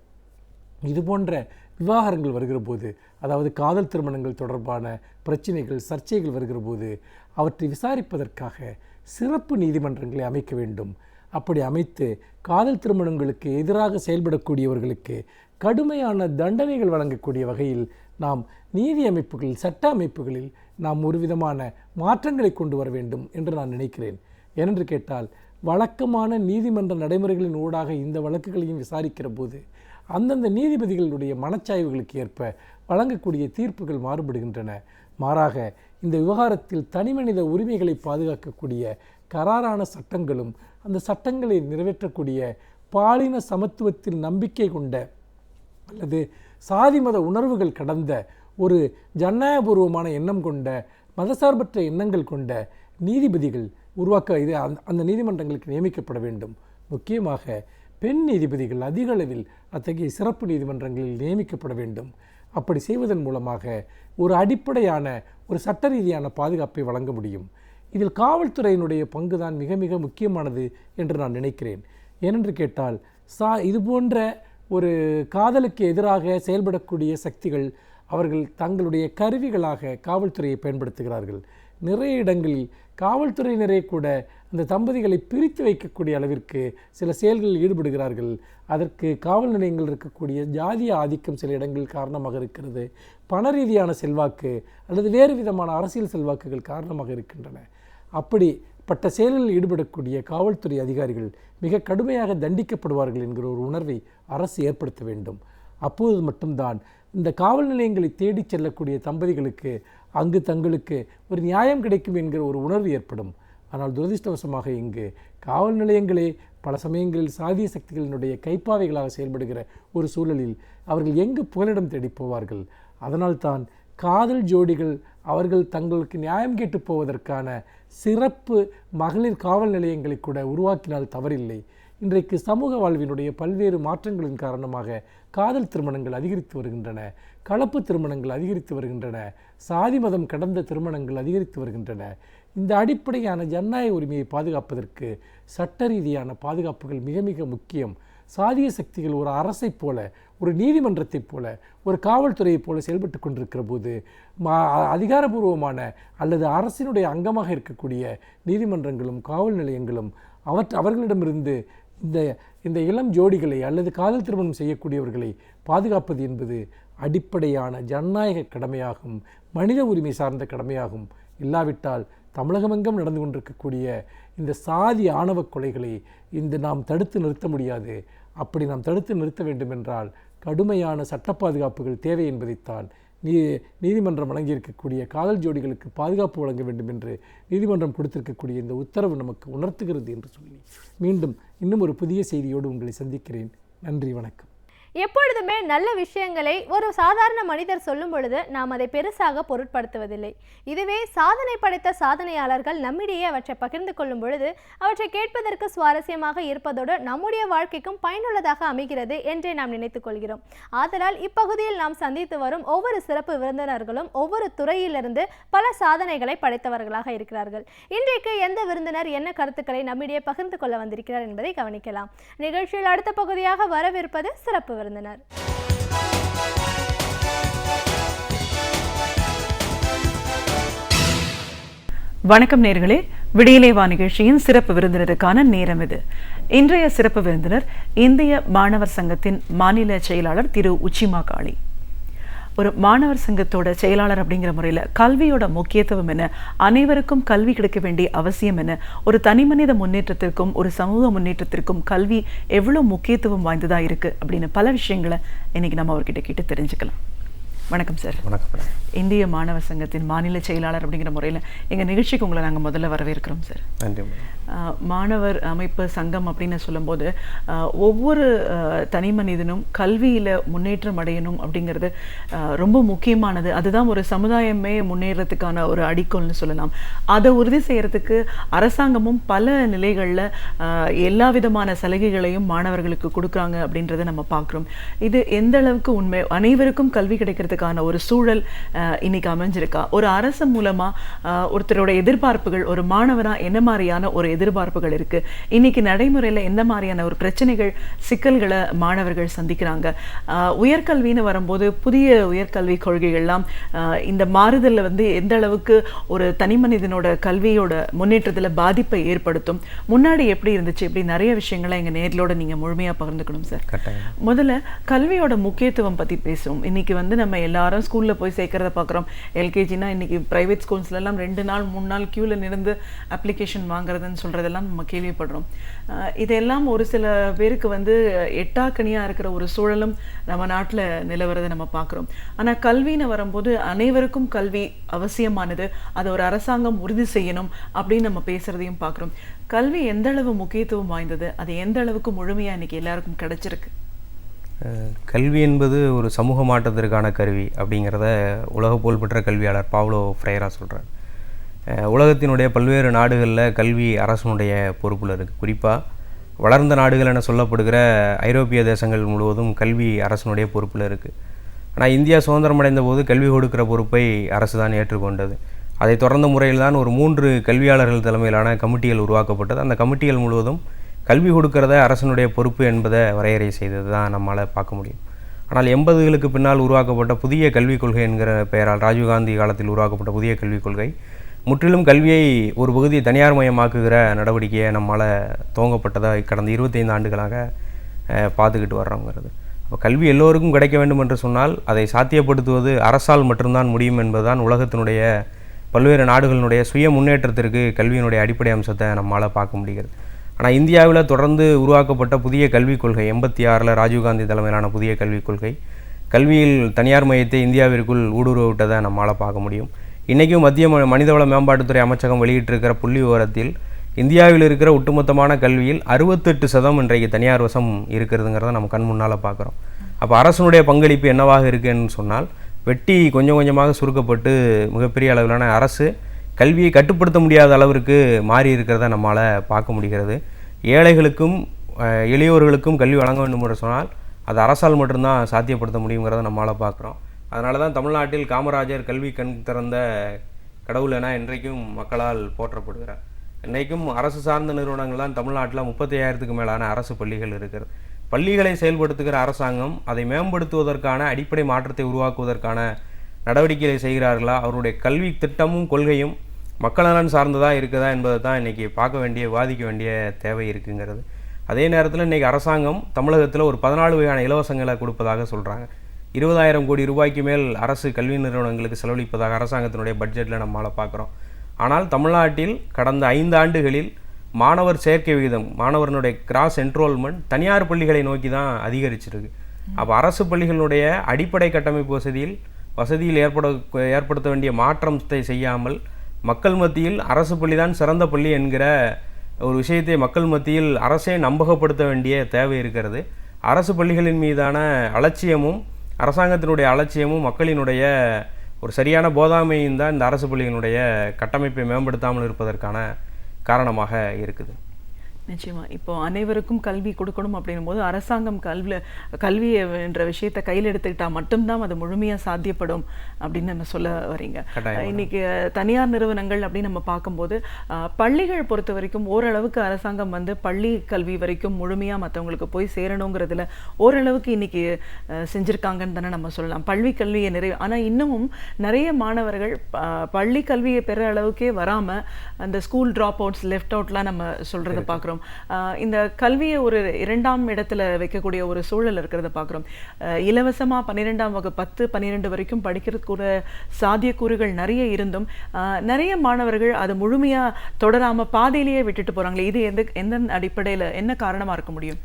இது போன்ற விவாகரங்கள் வருகிற போது, அதாவது காதல் திருமணங்கள் தொடர்பான பிரச்சனைகள், சர்ச்சைகள் வருகிற போது அவற்றை விசாரிப்பதற்காக சிறப்பு நீதிமன்றங்களை அமைக்க வேண்டும். அப்படி அமைத்து காதல் திருமணங்களுக்கு எதிராக செயல்படக்கூடியவர்களுக்கு கடுமையான தண்டனைகள் வழங்கக்கூடிய வகையில் நாம் நீதி அமைப்புகளில், சட்ட அமைப்புகளில் நாம் ஒரு விதமான மாற்றங்களை கொண்டு வர வேண்டும் என்று நான் நினைக்கிறேன். ஏனென்று கேட்டால், வழக்கமான நீதிமன்ற நடைமுறைகளின் ஊடாக இந்த வழக்குகளையும் விசாரிக்கிற போது அந்தந்த நீதிபதிகளுடைய மனச்சாய்வுகளுக்கு ஏற்ப வழங்கக்கூடிய தீர்ப்புகள் மாறுபடுகின்றன. மாறாக இந்த விவகாரத்தில் தனிமனித உரிமைகளை பாதுகாக்கக்கூடிய கராரான சட்டங்களும் அந்த சட்டங்களை நிறைவேற்றக்கூடிய பாலின சமத்துவத்தில் நம்பிக்கை கொண்ட அல்லது சாதி மத உணர்வுகள் கடந்த ஒரு ஜனநாயகபூர்வமான எண்ணம் கொண்ட மதசார்பற்ற எண்ணங்கள் கொண்ட நீதிபதிகள் இது அந்த நீதிமன்றங்களுக்கு நியமிக்கப்பட வேண்டும். முக்கியமாக பெண் நீதிபதிகள் அதிக அளவில் அத்தகைய சிறப்பு நீதிமன்றங்களில் நியமிக்கப்பட வேண்டும். அப்படி செய்வதன் மூலமாக ஒரு அடிப்படையான ஒரு சட்ட ரீதியான பாதுகாப்பை வழங்க முடியும். இதில் காவல்துறையினுடைய பங்குதான் மிக மிக முக்கியமானது என்று நான் நினைக்கிறேன். ஏனென்று கேட்டால், இது போன்ற ஒரு காதலுக்கு எதிராக செயல்படக்கூடிய சக்திகள் அவர்கள் தங்களுடைய கருவிகளாக காவல்துறையை பயன்படுத்துகிறார்கள். நிறைய இடங்களில் காவல்துறையினரே கூட அந்த தம்பதிகளை பிரித்து வைக்கக்கூடிய அளவிற்கு சில செயல்களில் ஈடுபடுகிறார்கள். அதற்கு காவல் நிலையங்கள் இருக்கக்கூடிய ஜாதிய ஆதிக்கம் சில இடங்களில் காரணமாக இருக்கிறது. பண ரீதியான செல்வாக்கு அல்லது வேறு விதமான அரசியல் செல்வாக்குகள் காரணமாக இருக்கின்றன. அப்படி இப்படிப்பட்ட செயல்களில் ஈடுபடக்கூடிய காவல்துறை அதிகாரிகள் மிக கடுமையாக தண்டிக்கப்படுவார்கள் என்கிற ஒரு உணர்வை அரசு ஏற்படுத்த வேண்டும். அப்போது மட்டும்தான் இந்த காவல் நிலையங்களை தேடிச் செல்லக்கூடிய தம்பதிகளுக்கு அங்கு தங்களுக்கு ஒரு நியாயம் கிடைக்கும் என்கிற ஒரு உணர்வு ஏற்படும். ஆனால் துரதிர்ஷ்டவசமாக இங்கு காவல் நிலையங்களே பல சமயங்களில் சாதிய சக்திகளினுடைய கைப்பாவைகளாக செயல்படுகிற ஒரு சூழலில் அவர்கள் எங்கு புகலிடம் தேடி போவார்கள்? அதனால்தான் காதல் ஜோடிகள் அவர்கள் தங்களுக்கு நியாயம் கேட்டு போவதற்கான சிறப்பு மகளிர் காவல் நிலையங்களை கூட உருவாக்கினால் தவறில்லை. இன்றைக்கு சமூக வாழ்வினுடைய பல்வேறு மாற்றங்களின் காரணமாக காதல் திருமணங்கள் அதிகரித்து வருகின்றன, கலப்பு திருமணங்கள் அதிகரித்து வருகின்றன, சாதி மதம் கடந்த திருமணங்கள் அதிகரித்து வருகின்றன. இந்த அடிப்படையான ஜனநாயக உரிமையை பாதுகாப்பதற்கு சட்ட ரீதியான பாதுகாப்புகள் மிக மிக முக்கியம். சாதிய சக்திகள் ஒரு அரசைப் போல, ஒரு நீதிமன்றத்தைப் போல, ஒரு காவல்துறையைப் போல செயல்பட்டு கொண்டிருக்கிற போது அதிகாரபூர்வமான அல்லது அரசினுடைய அங்கமாக இருக்கக்கூடிய நீதிமன்றங்களும் காவல் நிலையங்களும் அவர்களிடமிருந்து இந்த இளம் ஜோடிகளை அல்லது காதல் திருமணம் செய்யக்கூடியவர்களை பாதுகாப்பது என்பது அடிப்படையான ஜனநாயக கடமையாகும், மனித உரிமை சார்ந்த கடமையாகும். இல்லாவிட்டால் தமிழகமெங்கும் நடந்து கொண்டிருக்கக்கூடிய இந்த சாதி ஆணவ கொலைகளை நாம் தடுத்து நிறுத்த முடியாது. அப்படி நாம் தடுத்து நிறுத்த வேண்டுமென்றால் கடுமையான சட்ட பாதுகாப்புகள் தேவை என்பதைத்தான் நீதிமன்றம் வழங்கியிருக்கக்கூடிய காதல் ஜோடிகளுக்கு பாதுகாப்பு வழங்க வேண்டும் என்று நீதிமன்றம் கொடுத்திருக்கக்கூடிய இந்த உத்தரவு நமக்கு உணர்த்துகிறது என்று சொல்லி மீண்டும் இன்னும் ஒரு புதிய செய்தியோடு உங்களை சந்திக்கிறேன். நன்றி, வணக்கம். எப்பொழுதுமே நல்ல விஷயங்களை ஒரு சாதாரண மனிதர் சொல்லும் பொழுது நாம் அதை பெருசாக பொருட்படுத்துவதில்லை. இதுவே சாதனை படைத்த சாதனையாளர்கள் நம்மிடையே அவற்றை பகிர்ந்து கொள்ளும் பொழுது அவற்றை கேட்பதற்கு சுவாரஸ்யமாக இருப்பதோடு நம்முடைய வாழ்க்கைக்கும் பயனுள்ளதாக அமைகிறது என்றே நாம் நினைத்துக் கொள்கிறோம். ஆதலால் இப்பகுதியில் நாம் சந்தித்து வரும் ஒவ்வொரு சிறப்பு விருந்தினர்களும் ஒவ்வொரு துறையிலிருந்து பல சாதனைகளை படைத்தவர்களாக இருக்கிறார்கள். இன்றைக்கு எந்த விருந்தினர் என்ன கருத்துக்களை நம்மிடையே பகிர்ந்து கொள்ள வந்திருக்கிறார் என்பதை கவனிக்கலாம். நிகழ்ச்சியில் அடுத்த பகுதியாக வரவிருப்பது சிறப்பு விருந்தினர். வணக்கம் நேயர்களே, விடியலே வா நிகழ்ச்சியின் சிறப்பு விருந்தினருக்கான நேரம் இது. இன்றைய சிறப்பு விருந்தினர் இந்திய மாணவர் சங்கத்தின் மாநில செயலாளர் திரு உச்சிமா காளி. ஒரு மாணவர் சங்கத்தோட செயலாளர் அப்படிங்கிற முறையில் கல்வியோட முக்கியத்துவம் என்ன, அனைவருக்கும் கல்வி கிடைக்க வேண்டிய அவசியம் என்ன, ஒரு தனிமனித முன்னேற்றத்திற்கும் ஒரு சமூக முன்னேற்றத்திற்கும் கல்வி எவ்வளோ முக்கியத்துவம் வாய்ந்ததாக இருக்குது அப்படின்னு பல விஷயங்களை இன்னைக்கு நம்ம அவர்கிட்ட கேட்டு தெரிஞ்சுக்கலாம். வணக்கம் சார். வணக்கம். இந்திய மாணவர் சங்கத்தின் மாநில செயலாளர் அப்படிங்கிற முறையில் எங்கள் நிகழ்ச்சிக்கு உங்களை நாங்கள் முதல்ல வரவேற்கிறோம் சார். நன்றி. மாணவர் அமைப்பு சங்கம் அப்படின்னு சொல்லும்போது ஒவ்வொரு தனி மனிதனும் கல்வியில் முன்னேற்றம் அடையணும் அப்படிங்கிறது ரொம்ப முக்கியமானது. அதுதான் ஒரு சமுதாயமே முன்னேறத்துக்கான ஒரு அடிக்கோல்னு சொல்லலாம். அதை உறுதி செய்கிறதுக்கு அரசாங்கமும் பல நிலைகளில் எல்லா விதமான சலுகைகளையும் மாணவர்களுக்கு கொடுக்குறாங்க அப்படின்றத நம்ம பார்க்குறோம். இது எந்த அளவுக்கு உண்மை? அனைவருக்கும் கல்வி கிடைக்கிறதுக்கான ஒரு சூழல் இன்னைக்கு அமைஞ்சிருக்கா? ஒரு அரசு மூலமா ஒருத்தரோட எதிர்பார்ப்புகள், ஒரு மாணவனா என்ன மாதிரியான ஒரு எதிர்பார்ப்புகள் இருக்கு? இன்னைக்கு நடைமுறையில் எந்த மாதிரியான ஒரு பிரச்சனைகள், சிக்கல்களை மாணவர்கள் சந்திக்கிறாங்க? உயர்கல்வின்னு வரும்போது புதிய உயர்கல்வி கொள்கைகள்லாம் இந்த மாறுதலில் எந்த அளவுக்கு ஒரு தனி மனிதனோட கல்வியோட முன்னேற்றத்தில் பாதிப்பை ஏற்படுத்தும்? முன்னாடி எப்படி இருந்துச்சு? இப்படி நிறைய விஷயங்களை எங்கள் நேர்களோட நீங்கள் முழுமையாக பகிர்ந்துக்கணும் சார். முதல்ல கல்வியோட முக்கியத்துவம் பற்றி பேசுவோம். இன்னைக்கு நம்ம எல்லாரும் ஸ்கூலில் போய் சேர்க்கறத பார்க்குறோம். எல்கேஜினா இன்னைக்கு ப்ரைவேட் ஸ்கூல்ஸ்லாம் 2 நாள் 3 நாள் க்யூவில் நின்று அப்ளிகேஷன் வாங்குறதுன்னு சொல்கிறதெல்லாம் நம்ம கேள்விப்படுறோம். இதெல்லாம் ஒரு சில பேருக்கு எட்டாக்கனியாக இருக்கிற ஒரு சூழலும் நம்ம நாட்டில் நிலவரதை நம்ம பார்க்குறோம். ஆனால் கல்வின்னு வரும்போது அனைவருக்கும் கல்வி அவசியமானது, அதை ஒரு அரசாங்கம் உறுதி செய்யணும் அப்படின்னு நம்ம பேசுகிறதையும் பார்க்குறோம். கல்வி எந்த அளவு முக்கியத்துவம் வாய்ந்தது, அது எந்த அளவுக்கு முழுமையாக இன்னைக்கு எல்லாருக்கும் கிடைச்சிருக்கு? கல்வி என்பது ஒரு சமூக மாற்றத்திற்கான கருவி அப்படிங்கிறத உலக புகழ்பெற்ற கல்வியாளர் பாவ்லோ ஃப்ரைரா சொல்கிறார். உலகத்தினுடைய பல்வேறு நாடுகளில் கல்வி அரசனுடைய பொறுப்பில் இருக்குது. குறிப்பாக வளர்ந்த நாடுகள் என சொல்லப்படுகிற ஐரோப்பிய தேசங்கள் முழுவதும் கல்வி அரசனுடைய பொறுப்பில் இருக்குது. ஆனால் இந்தியா சுதந்திரம் அடைந்த போது கல்வி கொடுக்கிற பொறுப்பை அரசு தான் ஏற்றுக்கொண்டது. அதை தொடர்ந்த முறையில் தான் ஒரு 3 கல்வியாளர்கள் தலைமையிலான கமிட்டிகள் உருவாக்கப்பட்டது. அந்த கமிட்டிகள் முழுவதும் கல்வி கொடுக்கறத அரசனுடைய பொறுப்பு என்பதை வரையறை செய்தது தான் நம்மளால் பார்க்க முடியும். ஆனால் 80களுக்கு பின்னால் உருவாக்கப்பட்ட புதிய கல்விக் கொள்கை என்கிற பெயரால், ராஜீவ்காந்தி காலத்தில் உருவாக்கப்பட்ட புதிய கல்விக் கொள்கை முற்றிலும் கல்வியை ஒரு பகுதியை தனியார் மயமாக்குகிற நடவடிக்கையை நம்மளால் துவங்கப்பட்டதாக கடந்த 25 ஆண்டுகளாக பார்த்துக்கிட்டு வர்றோங்கிறது. அப்போ கல்வி எல்லோருக்கும் கிடைக்க வேண்டும் என்று சொன்னால் அதை சாத்தியப்படுத்துவது அரசால் மட்டும்தான் முடியும் என்பதுதான் உலகத்தினுடைய பல்வேறு நாடுகளினுடைய சுய முன்னேற்றத்திற்கு கல்வியினுடைய அடிப்படை அம்சத்தை நம்மளால் பார்க்க முடிகிறது. ஆனால் இந்தியாவில் தொடர்ந்து உருவாக்கப்பட்ட புதிய கல்விக் கொள்கை 86 ராஜீவ்காந்தி தலைமையிலான புதிய கல்விக் கொள்கை கல்வியில் தனியார் மையத்தை இந்தியாவிற்குள் ஊடுருவ விட்டதை நம்மளால் பார்க்க முடியும். இன்றைக்கும் மத்திய மனிதவள மேம்பாட்டுத்துறை அமைச்சகம் வெளியிட்டிருக்கிற புள்ளி விவரத்தில் இந்தியாவில் இருக்கிற ஒட்டுமொத்தமான கல்வியில் 68% இன்றைக்கு தனியார் வசம் இருக்கிறதுங்கிறத நம்ம கண் முன்னால் பார்க்குறோம். அப்போ அரசனுடைய பங்களிப்பு என்னவாக இருக்குன்னு சொன்னால் வெட்டி கொஞ்சம் கொஞ்சமாக சுருக்கப்பட்டு மிகப்பெரிய அளவிலான அரசு கல்வியை கட்டுப்படுத்த முடியாத அளவிற்கு மாறி இருக்கிறத நம்மளால் பார்க்க முடிகிறது. ஏழைகளுக்கும் எளியோர்களுக்கும் கல்வி வழங்க வேண்டும் என்று சொன்னால் அது அரசால் மட்டும்தான் சாத்தியப்படுத்த முடியுங்கிறத நம்மளால் பார்க்குறோம். அதனால தான் தமிழ்நாட்டில் காமராஜர் கல்வி கண் திறந்த கடவுள் என இன்றைக்கும் மக்களால் போற்றப்படுகிறார். இன்றைக்கும் அரசு சார்ந்த நிறுவனங்கள் தான் தமிழ்நாட்டில் 35,000க்கு மேலான அரசு பள்ளிகள் இருக்கிறது. பள்ளிகளை செயல்படுத்துகிற அரசாங்கம் அதை மேம்படுத்துவதற்கான அடிப்படை மாற்றத்தை உருவாக்குவதற்கான நடவடிக்கைகளை செய்கிறார்களா, அவருடைய கல்வி திட்டமும் கொள்கையும் மக்கள் நலன் சார்ந்ததாக இருக்குதா என்பதை தான் இன்றைக்கி பார்க்க வேண்டிய விவாதிக்க வேண்டிய தேவை இருக்குங்கிறது. அதே நேரத்தில் இன்றைக்கி அரசாங்கம் தமிழகத்தில் ஒரு 14 வகையான இலவசங்களை கொடுப்பதாக சொல்கிறாங்க. 20,000 கோடி ரூபாய்க்கு மேல் அரசு கல்வி நிறுவனங்களுக்கு செலவழிப்பதாக அரசாங்கத்தினுடைய பட்ஜெட்டில் நம்மளால் பார்க்குறோம். ஆனால் தமிழ்நாட்டில் கடந்த 5 ஆண்டுகளில் மாணவர் சேர்க்கை விகிதம், மாணவர்களுடைய கிராஸ் என்ரோல்மெண்ட் தனியார் பள்ளிகளை நோக்கி தான் அதிகரிச்சிருக்கு. அப்போ அரசு பள்ளிகளுடைய அடிப்படை கட்டமைப்பு வசதியில் ஏற்படுத்த வேண்டிய மாற்றத்தை செய்யாமல் மக்கள் மத்தியில் அரசு பள்ளி தான் சிறந்த பள்ளி என்கிற ஒரு விஷயத்தை மக்கள் மத்தியில் அரசே நம்பகப்படுத்த வேண்டிய தேவை இருக்கிறது. அரசு பள்ளிகளின் மீதான அலட்சியமும் அரசாங்கத்தினுடைய அலட்சியமும் மக்களினுடைய ஒரு சரியான போதாமையும் தான் இந்த அரசு பள்ளிகளுடைய கட்டமைப்பை மேம்படுத்தாமல் இருப்பதற்கான காரணமாக இருக்குது. நிச்சயமா இப்போ அனைவருக்கும் கல்வி கொடுக்கணும் அப்படின்னும் போது அரசாங்கம் கல்வி என்ற விஷயத்தை கையில் எடுத்துக்கிட்டா மட்டும்தான் அது முழுமையாக சாத்தியப்படும் அப்படின்னு நம்ம சொல்ல வரீங்க. இன்னைக்கு தனியார் நிறுவனங்கள் அப்படின்னு நம்ம பார்க்கும்போது பள்ளிகள் பொறுத்த வரைக்கும் ஓரளவுக்கு அரசாங்கம் பள்ளி கல்வி வரைக்கும் முழுமையாக மற்றவங்களுக்கு போய் சேரணுங்கிறதுல ஓரளவுக்கு இன்னைக்கு செஞ்சுருக்காங்கன்னு தானே நம்ம சொல்லலாம். பள்ளி கல்வியை ஆனால் இன்னமும் நிறைய மாணவர்கள் பள்ளி கல்வியை பெற அளவுக்கே வராமல் அந்த ஸ்கூல் ட்ராப் அவுட்ஸ் லெஃப்ட் அவுட்லாம் நம்ம சொல்கிறத பார்க்குறோம். இந்த கல்வியை ஒரு 2ஆம் இடத்துல வைக்கக்கூடிய ஒரு சூழல் இருக்கிறத பார்க்குறோம். இலவசமாக 12ஆம் வகுப்பு 10, 12 வரைக்கும் படிக்கிறதுக்கூட சாத்தியக்கூறுகள் நிறைய இருந்தும் நிறைய மாணவர்கள் அதை முழுமையாக தொடராமல் பாதையிலேயே விட்டுட்டு போகிறாங்களே, இது எந்த அடிப்படையில் என்ன காரணமாக இருக்க முடியும்?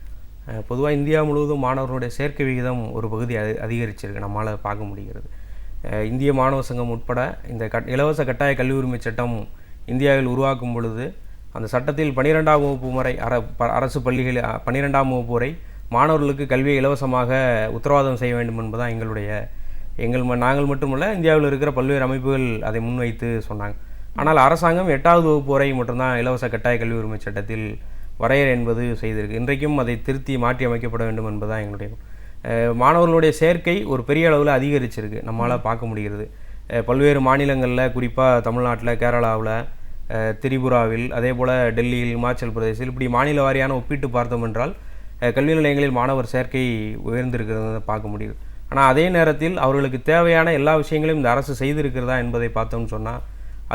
பொதுவாக இந்தியா முழுவதும் மாணவர்களுடைய சேர்க்கை விகிதம் ஒரு பகுதி அதிகரிச்சிருக்கு, நம்மளால் பார்க்க முடிகிறது. இந்திய மாணவர் சங்கம் உட்பட இந்த இலவச கட்டாய கல்வி உரிமை சட்டம் இந்தியாவில் உருவாக்கும் பொழுது அந்த சட்டத்தில் 12ஆம் வகுப்பு வரை அரசு பள்ளிகள் 12ஆம் வகுப்பு வரை மாணவர்களுக்கு கல்வியை இலவசமாக உத்தரவாதம் செய்ய வேண்டும் என்பதுதான் நாங்கள் மட்டுமல்ல இந்தியாவில் இருக்கிற பல்வேறு அமைப்புகள் அதை முன்வைத்து சொன்னாங்க. ஆனால் அரசாங்கம் 8வது வகுப்பு வரை மட்டும்தான் இலவச கட்டாய கல்வி உரிமை சட்டத்தில் வரையறை என்பது செய்திருக்கு. இன்றைக்கும் அதை திருத்தி மாற்றி அமைக்கப்பட வேண்டும் என்பதுதான் எங்களுடைய மாணவர்களுடைய சேர்க்கை ஒரு பெரிய அளவில் அதிகரிச்சிருக்கு, நம்மளால் பார்க்க முடிகிறது. பல்வேறு மாநிலங்களில் குறிப்பாக தமிழ்நாட்டில், கேரளாவில், திரிபுராவில், அதே போல் டெல்லியில், இமாச்சல் பிரதேசில் இப்படி மாநில வாரியான ஒப்பிட்டு பார்த்தோம் என்றால் கல்வி நிலையங்களில் மாணவர் சேர்க்கை உயர்ந்திருக்கிறத பார்க்க முடியுது. ஆனால் அதே நேரத்தில் அவர்களுக்கு தேவையான எல்லா விஷயங்களையும் இந்த அரசு செய்திருக்கிறதா என்பதை பார்த்தோம்னு சொன்னால்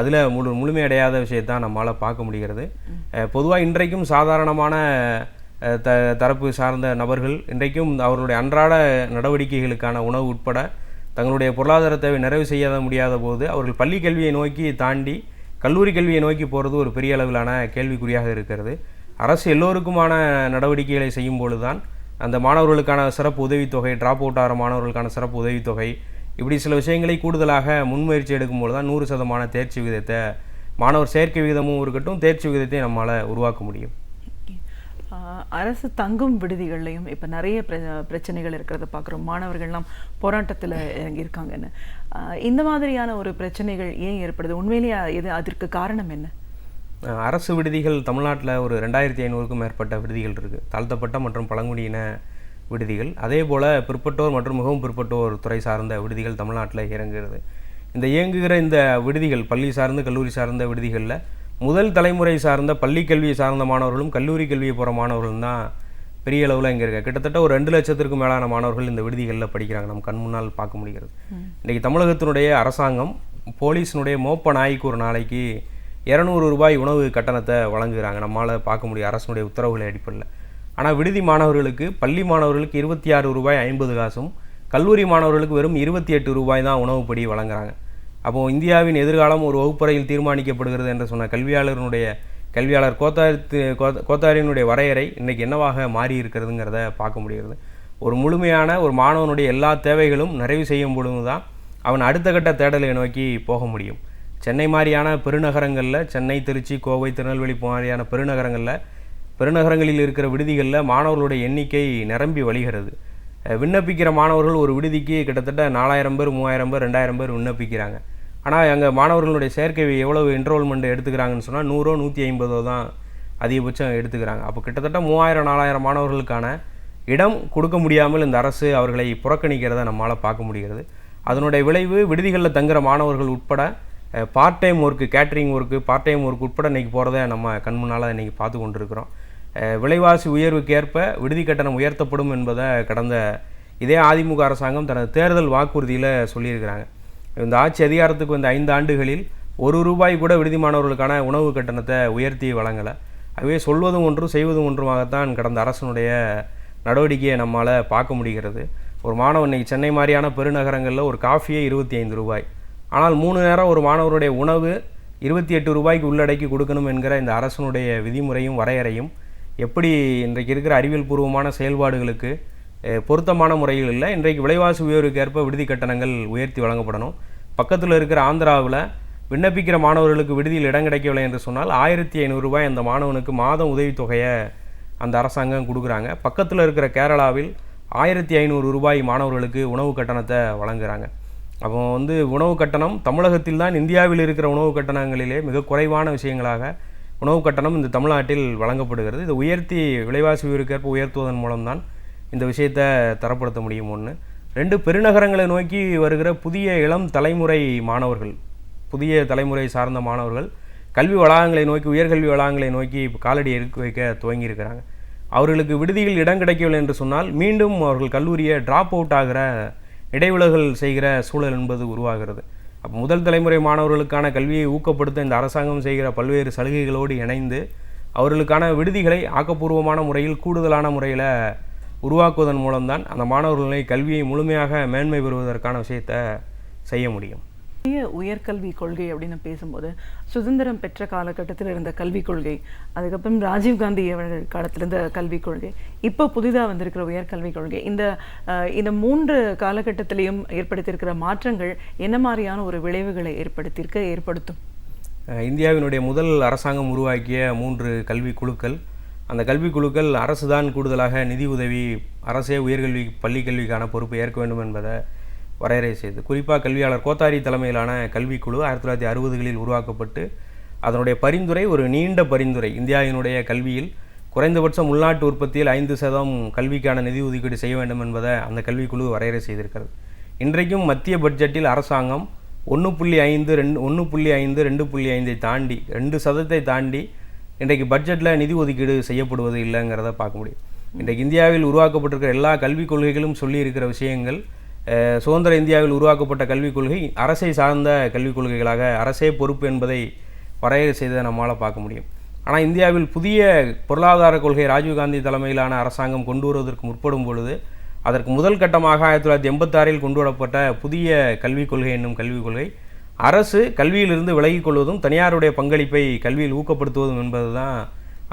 அதில் முழுமையடையாத விஷயத்தான் நம்மளால் பார்க்க முடிகிறது. பொதுவாக இன்றைக்கும் சாதாரணமான தரப்பு சார்ந்த நபர்கள் இன்றைக்கும் அவர்களுடைய அன்றாட நடவடிக்கைகளுக்கான உணவு உட்பட தங்களுடைய பொருளாதார தேவை நிறைவு செய்ய முடியாத போது அவர்கள் பள்ளி கல்வியை நோக்கி தாண்டி கல்லூரி கல்வியை நோக்கி போகிறது ஒரு பெரிய அளவிலான கேள்விக்குறியாக இருக்கிறது. அரசு எல்லோருக்குமான நடவடிக்கைகளை செய்யும் பொழுது தான் அந்த மாணவர்களுக்கான சிறப்பு உதவித்தொகை, ட்ராப் அவுட் ஆகிற மாணவர்களுக்கான சிறப்பு உதவித்தொகை, இப்படி சில விஷயங்களை கூடுதலாக முன்முயற்சி எடுக்கும்போது தான் 100% தேர்ச்சி விகிதத்தை, மாணவர் சேர்க்கை விகிதமும் இருக்கட்டும், தேர்ச்சி விகிதத்தை நம்மளால் உருவாக்க முடியும். அரசு தங்கும் விடுதிகள்லையும் இப்போ நிறைய பிரச்சனைகள் இருக்கிறத பார்க்குறோம். மாணவர்கள்லாம் போராட்டத்தில் இறங்கியிருக்காங்கன்னு. இந்த மாதிரியான ஒரு பிரச்சனைகள் ஏன் ஏற்படுது? உண்மையிலேயே அதற்கு காரணம் என்ன? அரசு விடுதிகள் தமிழ்நாட்டில் ஒரு 2500க்கும் மேற்பட்ட விடுதிகள் இருக்குது, தாழ்த்தப்பட்ட மற்றும் பழங்குடியின விடுதிகள். அதே போல் பிற்பட்டோர் மற்றும் மிகவும் பிற்பட்டோர் துறை சார்ந்த விடுதிகள் தமிழ்நாட்டில் இயங்குகிறது. இந்த இயங்குகிற இந்த விடுதிகள் பள்ளி சார்ந்து கல்லூரி சார்ந்த விடுதிகளில் முதல் தலைமுறை சார்ந்த பள்ளி கல்வியை சார்ந்த மாணவர்களும் கல்லூரி கல்வியை போகிற மாணவர்களும் தான் பெரிய அளவில் இங்கே இருக்க. கிட்டத்தட்ட ஒரு 2 லட்சத்திற்கும் மேலான மாணவர்கள் இந்த விடுதிகளில் படிக்கிறாங்க, நம்ம கண் முன்னால் பார்க்க முடிகிறது. இன்றைக்கி தமிழகத்தினுடைய அரசாங்கம் போலீஸினுடைய மோப்ப நாய்க்கு ஒரு நாளைக்கு 200 ரூபாய் உணவு கட்டணத்தை வழங்குகிறாங்க, நம்மளால் பார்க்க முடியும் அரசுடைய உத்தரவுகளை அடிப்படையில். ஆனால் விடுதி மாணவர்களுக்கு, பள்ளி மாணவர்களுக்கு 26 ரூபாய் 50 காசும், கல்லூரி மாணவர்களுக்கு வெறும் 28 ரூபாய் தான் உணவுப்படி வழங்குறாங்க. அப்போது இந்தியாவின் எதிர்காலம் ஒரு வகுப்பறையில் தீர்மானிக்கப்படுகிறது என்று சொன்ன கல்வியாளர் கோத்தாரியினுடைய வரையறை இன்றைக்கி என்னவாக மாறி இருக்கிறதுங்கிறத பார்க்க முடிகிறது. ஒரு முழுமையான ஒரு மாணவனுடைய எல்லா தேவைகளும் நிறைவு செய்யும் பொழுது தான் அவன் அடுத்த கட்ட தேடலை நோக்கி போக முடியும். சென்னை மாதிரியான பெருநகரங்களில், சென்னை, திருச்சி, கோவை, திருநெல்வேலி மாதிரியான பெருநகரங்களில் இருக்கிற விடுதிகளில் மாணவர்களுடைய எண்ணிக்கை நிரம்பி வழிகிறது. விண்ணப்பிக்கிற மாணவர்கள் ஒரு விடுதிக்கு கிட்டத்தட்ட 4000 பேர், 3000 பேர், 2000 பேர் விண்ணப்பிக்கிறாங்க. ஆனால் அங்கே மாணவர்களுடைய சேர்க்கை எவ்வளவு என்ரோல்மெண்ட் எடுத்துக்கிறாங்கன்னு சொன்னால் 100 150 தான் அதிகபட்சம் எடுத்துக்கிறாங்க. அப்போ கிட்டத்தட்ட 3000 4000 மாணவர்களுக்கான இடம் கொடுக்க முடியாமல் இந்த அரசு அவர்களை புறக்கணிக்கிறத நம்மளால் பார்க்க முடிகிறது. அதனுடைய விளைவு விடுதிகளில் தங்குற மாணவர்கள் உட்பட part time work, catering work, part time work உட்பட இன்றைக்கி போகிறத நம்ம கண் முன்னால் இன்றைக்கி பார்த்து கொண்டிருக்கிறோம். விலைவாசி உயர்வுக்கு ஏற்ப விடுதி கட்டணம் உயர்த்தப்படும் என்பதை கடந்த இதே அதிமுக அரசாங்கம் தனது தேர்தல் வாக்குறுதியில் சொல்லியிருக்கிறாங்க. இந்த ஆட்சி அதிகாரத்துக்கு வந்த 5 ஆண்டுகளில் ₹1 கூட விடுதி மாணவர்களுக்கான உணவு கட்டணத்தை உயர்த்தி வழங்கலை. அதுவே சொல்வதும் ஒன்றும் செய்வதும் ஒன்றுமாகத்தான் கடந்த அரசனுடைய நடவடிக்கையை நம்மால் பார்க்க முடிகிறது. ஒரு மாணவன் இன்றைக்கி சென்னை மாதிரியான பெருநகரங்களில் ஒரு காஃபியே ₹25, ஆனால் 3 நேரம் ஒரு மாணவருடைய உணவு ₹28 உள்ளடக்கி கொடுக்கணும் என்கிற இந்த அரசனுடைய விதிமுறையும் வரையறையும் எப்படி இன்றைக்கு இருக்கிற அறிவியல் பூர்வமான செயல்பாடுகளுக்கு பொருத்தமான முறையில் இல்லை. இன்றைக்கு விலைவாசி உயர்வுக்கு ஏற்ப விடுதி கட்டணங்கள் உயர்த்தி வழங்கப்படணும். பக்கத்தில் இருக்கிற ஆந்திராவில் விண்ணப்பிக்கிற மாணவர்களுக்கு விடுதியில் இடம் கிடைக்கவில்லை என்று சொன்னால் ₹1500 அந்த மாணவனுக்கு மாதம் உதவித்தொகையை அந்த அரசாங்கம் கொடுக்குறாங்க. பக்கத்தில் இருக்கிற கேரளாவில் ₹1500 மாணவர்களுக்கு உணவு கட்டணத்தை வழங்குகிறாங்க. அப்போ உணவு கட்டணம் தமிழகத்தில் தான் இந்தியாவில் இருக்கிற உணவு கட்டணங்களிலே மிக குறைவான விஷயங்களாக உணவு கட்டணம் இந்த தமிழ்நாட்டில் வழங்கப்படுகிறது. இதை உயர்த்தி விலைவாசி உயர்வுக்கேற்ப உயர்த்துவதன் மூலம்தான் இந்த விஷயத்தை தரப்படுத்த முடியும். 1. 2, பெருநகரங்களை நோக்கி வருகிற புதிய இளம் தலைமுறை மாணவர்கள், புதிய தலைமுறை சார்ந்த மாணவர்கள் கல்வி வளாகங்களை நோக்கி, உயர்கல்வி வளாகங்களை நோக்கி இப்போ காலடி எடுத்து வைக்க துவங்கியிருக்கிறாங்க. அவர்களுக்கு விடுதியில் இடம் கிடைக்கவில்லை என்று சொன்னால் மீண்டும் அவர்கள் கல்லூரியை ட்ராப் அவுட் ஆகிற, இடைவிலகல் செய்கிற சூழல் என்பது உருவாகிறது. அப்போ முதல் தலைமுறை மாணவர்களுக்கான கல்வியை ஊக்கப்படுத்த இந்த அரசாங்கம் செய்கிற பல்வேறு சலுகைகளோடு இணைந்து அவர்களுக்கான விடுதிகளை ஆக்கப்பூர்வமான முறையில், கூடுதலான முறையில் உருவாக்குவதன் மூலம்தான் அந்த மாணவர்களை கல்வியை முழுமையாக மேன்மை பெறுவதற்கான விஷயத்தை செய்ய முடியும். உயர்கல்வி கொள்கை அப்படின்னு பேசும்போது சுதந்திரம் பெற்ற காலகட்டத்தில் இருந்த கல்விக் கொள்கை, அதுக்கப்புறம் ராஜீவ்காந்தி அவர்கள் காலத்தில் இருந்த கல்விக் கொள்கை, இப்போ புதிதாக வந்திருக்கிற உயர்கல்விக் கொள்கை, இந்த 3 காலகட்டத்திலையும் ஏற்படுத்தியிருக்கிற மாற்றங்கள் என்ன மாதிரியான ஒரு விளைவுகளை ஏற்படுத்தும்? இந்தியாவினுடைய முதல் அரசாங்கம் உருவாக்கிய 3 கல்வி குழுக்கள், அந்த கல்விக் குழுக்கள் அரசு தான் கூடுதலாக நிதி உதவி, அரசே உயர்கல்வி பள்ளி கல்விக்கான பொறுப்பை ஏற்க வேண்டும் என்பதை வரையறை செய்து, குறிப்பாக கல்வியாளர் கோத்தாரி தலைமையிலான கல்விக்குழு 1960களில் உருவாக்கப்பட்டு அதனுடைய பரிந்துரை ஒரு நீண்ட பரிந்துரை. இந்தியாவினுடைய கல்வியில் குறைந்தபட்சம் உள்நாட்டு உற்பத்தியில் 5% கல்விக்கான நிதி ஒதுக்கீடு செய்ய வேண்டும் என்பதை அந்த கல்விக்குழு வரையறை செய்திருக்கிறது. இன்றைக்கும் மத்திய பட்ஜெட்டில் அரசாங்கம் 1.5, 2.5 தாண்டி 2% தாண்டி இன்றைக்கு பட்ஜெட்டில் நிதி ஒதுக்கீடு செய்யப்படுவது இல்லைங்கிறத பார்க்க முடியும். இன்றைக்கு இந்தியாவில் உருவாக்கப்பட்டிருக்கிற எல்லா கல்விக் கொள்கைகளும் சொல்லியிருக்கிற விஷயங்கள், சுதந்திர இந்தியாவில் உருவாக்கப்பட்ட கல்விக் கொள்கை அரசை சார்ந்த கல்விக் கொள்கைகளாக, அரசே பொறுப்பு என்பதை வரையறை செய்ததை நம்மளால் பார்க்க முடியும். ஆனால் இந்தியாவில் புதிய பொருளாதார கொள்கை ராஜீவ்காந்தி தலைமையிலான அரசாங்கம் கொண்டு வருவதற்கு முற்படும் பொழுது அதற்கு முதல் கட்டமாக 1986 கொண்டு வரப்பட்ட புதிய கல்விக் கொள்கை என்னும் கல்விக் கொள்கை அரசு கல்வியிலிருந்து விலகிக் கொள்வதும் தனியாருடைய பங்களிப்பை கல்வியில் ஊக்கப்படுத்துவதும் என்பது தான்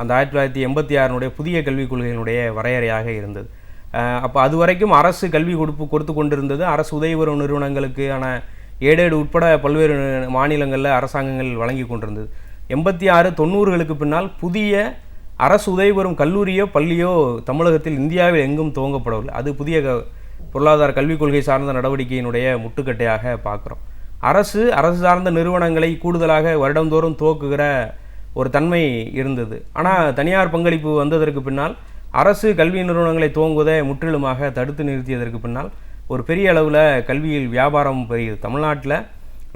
அந்த 1986 புதிய கல்விக் கொள்கையினுடைய வரையறையாக இருந்தது. அப்போ அது வரைக்கும் அரசு கல்வி கொடுத்து கொண்டிருந்தது. அரசு உதவி பெறும் நிறுவனங்களுக்கான ஏடேடு உட்பட பல்வேறு மாநிலங்களில் அரசாங்கங்கள் வழங்கி கொண்டிருந்தது. 86 90களுக்கு பின்னால் புதிய அரசு உதவி பெறும் கல்லூரியோ பள்ளியோ தமிழகத்தில் இந்தியாவில் எங்கும் துவங்கப்படவில்லை. அது புதிய பொருளாதார கல்விக் கொள்கை சார்ந்த நடவடிக்கையினுடைய முட்டுக்கட்டையாக பார்க்குறோம். அரசு சார்ந்த நிறுவனங்களை கூடுதலாக வருடந்தோறும் துவக்குகிற ஒரு தன்மை இருந்தது. ஆனால் தனியார் பங்களிப்பு வந்ததற்கு பின்னால் அரசு கல்வி நிறுவனங்களை துவங்குவதை முற்றிலுமாக தடுத்து நிறுத்தியதற்கு பின்னால் ஒரு பெரிய அளவில் கல்வியில் வியாபாரம் பெறுகிறது. தமிழ்நாட்டில்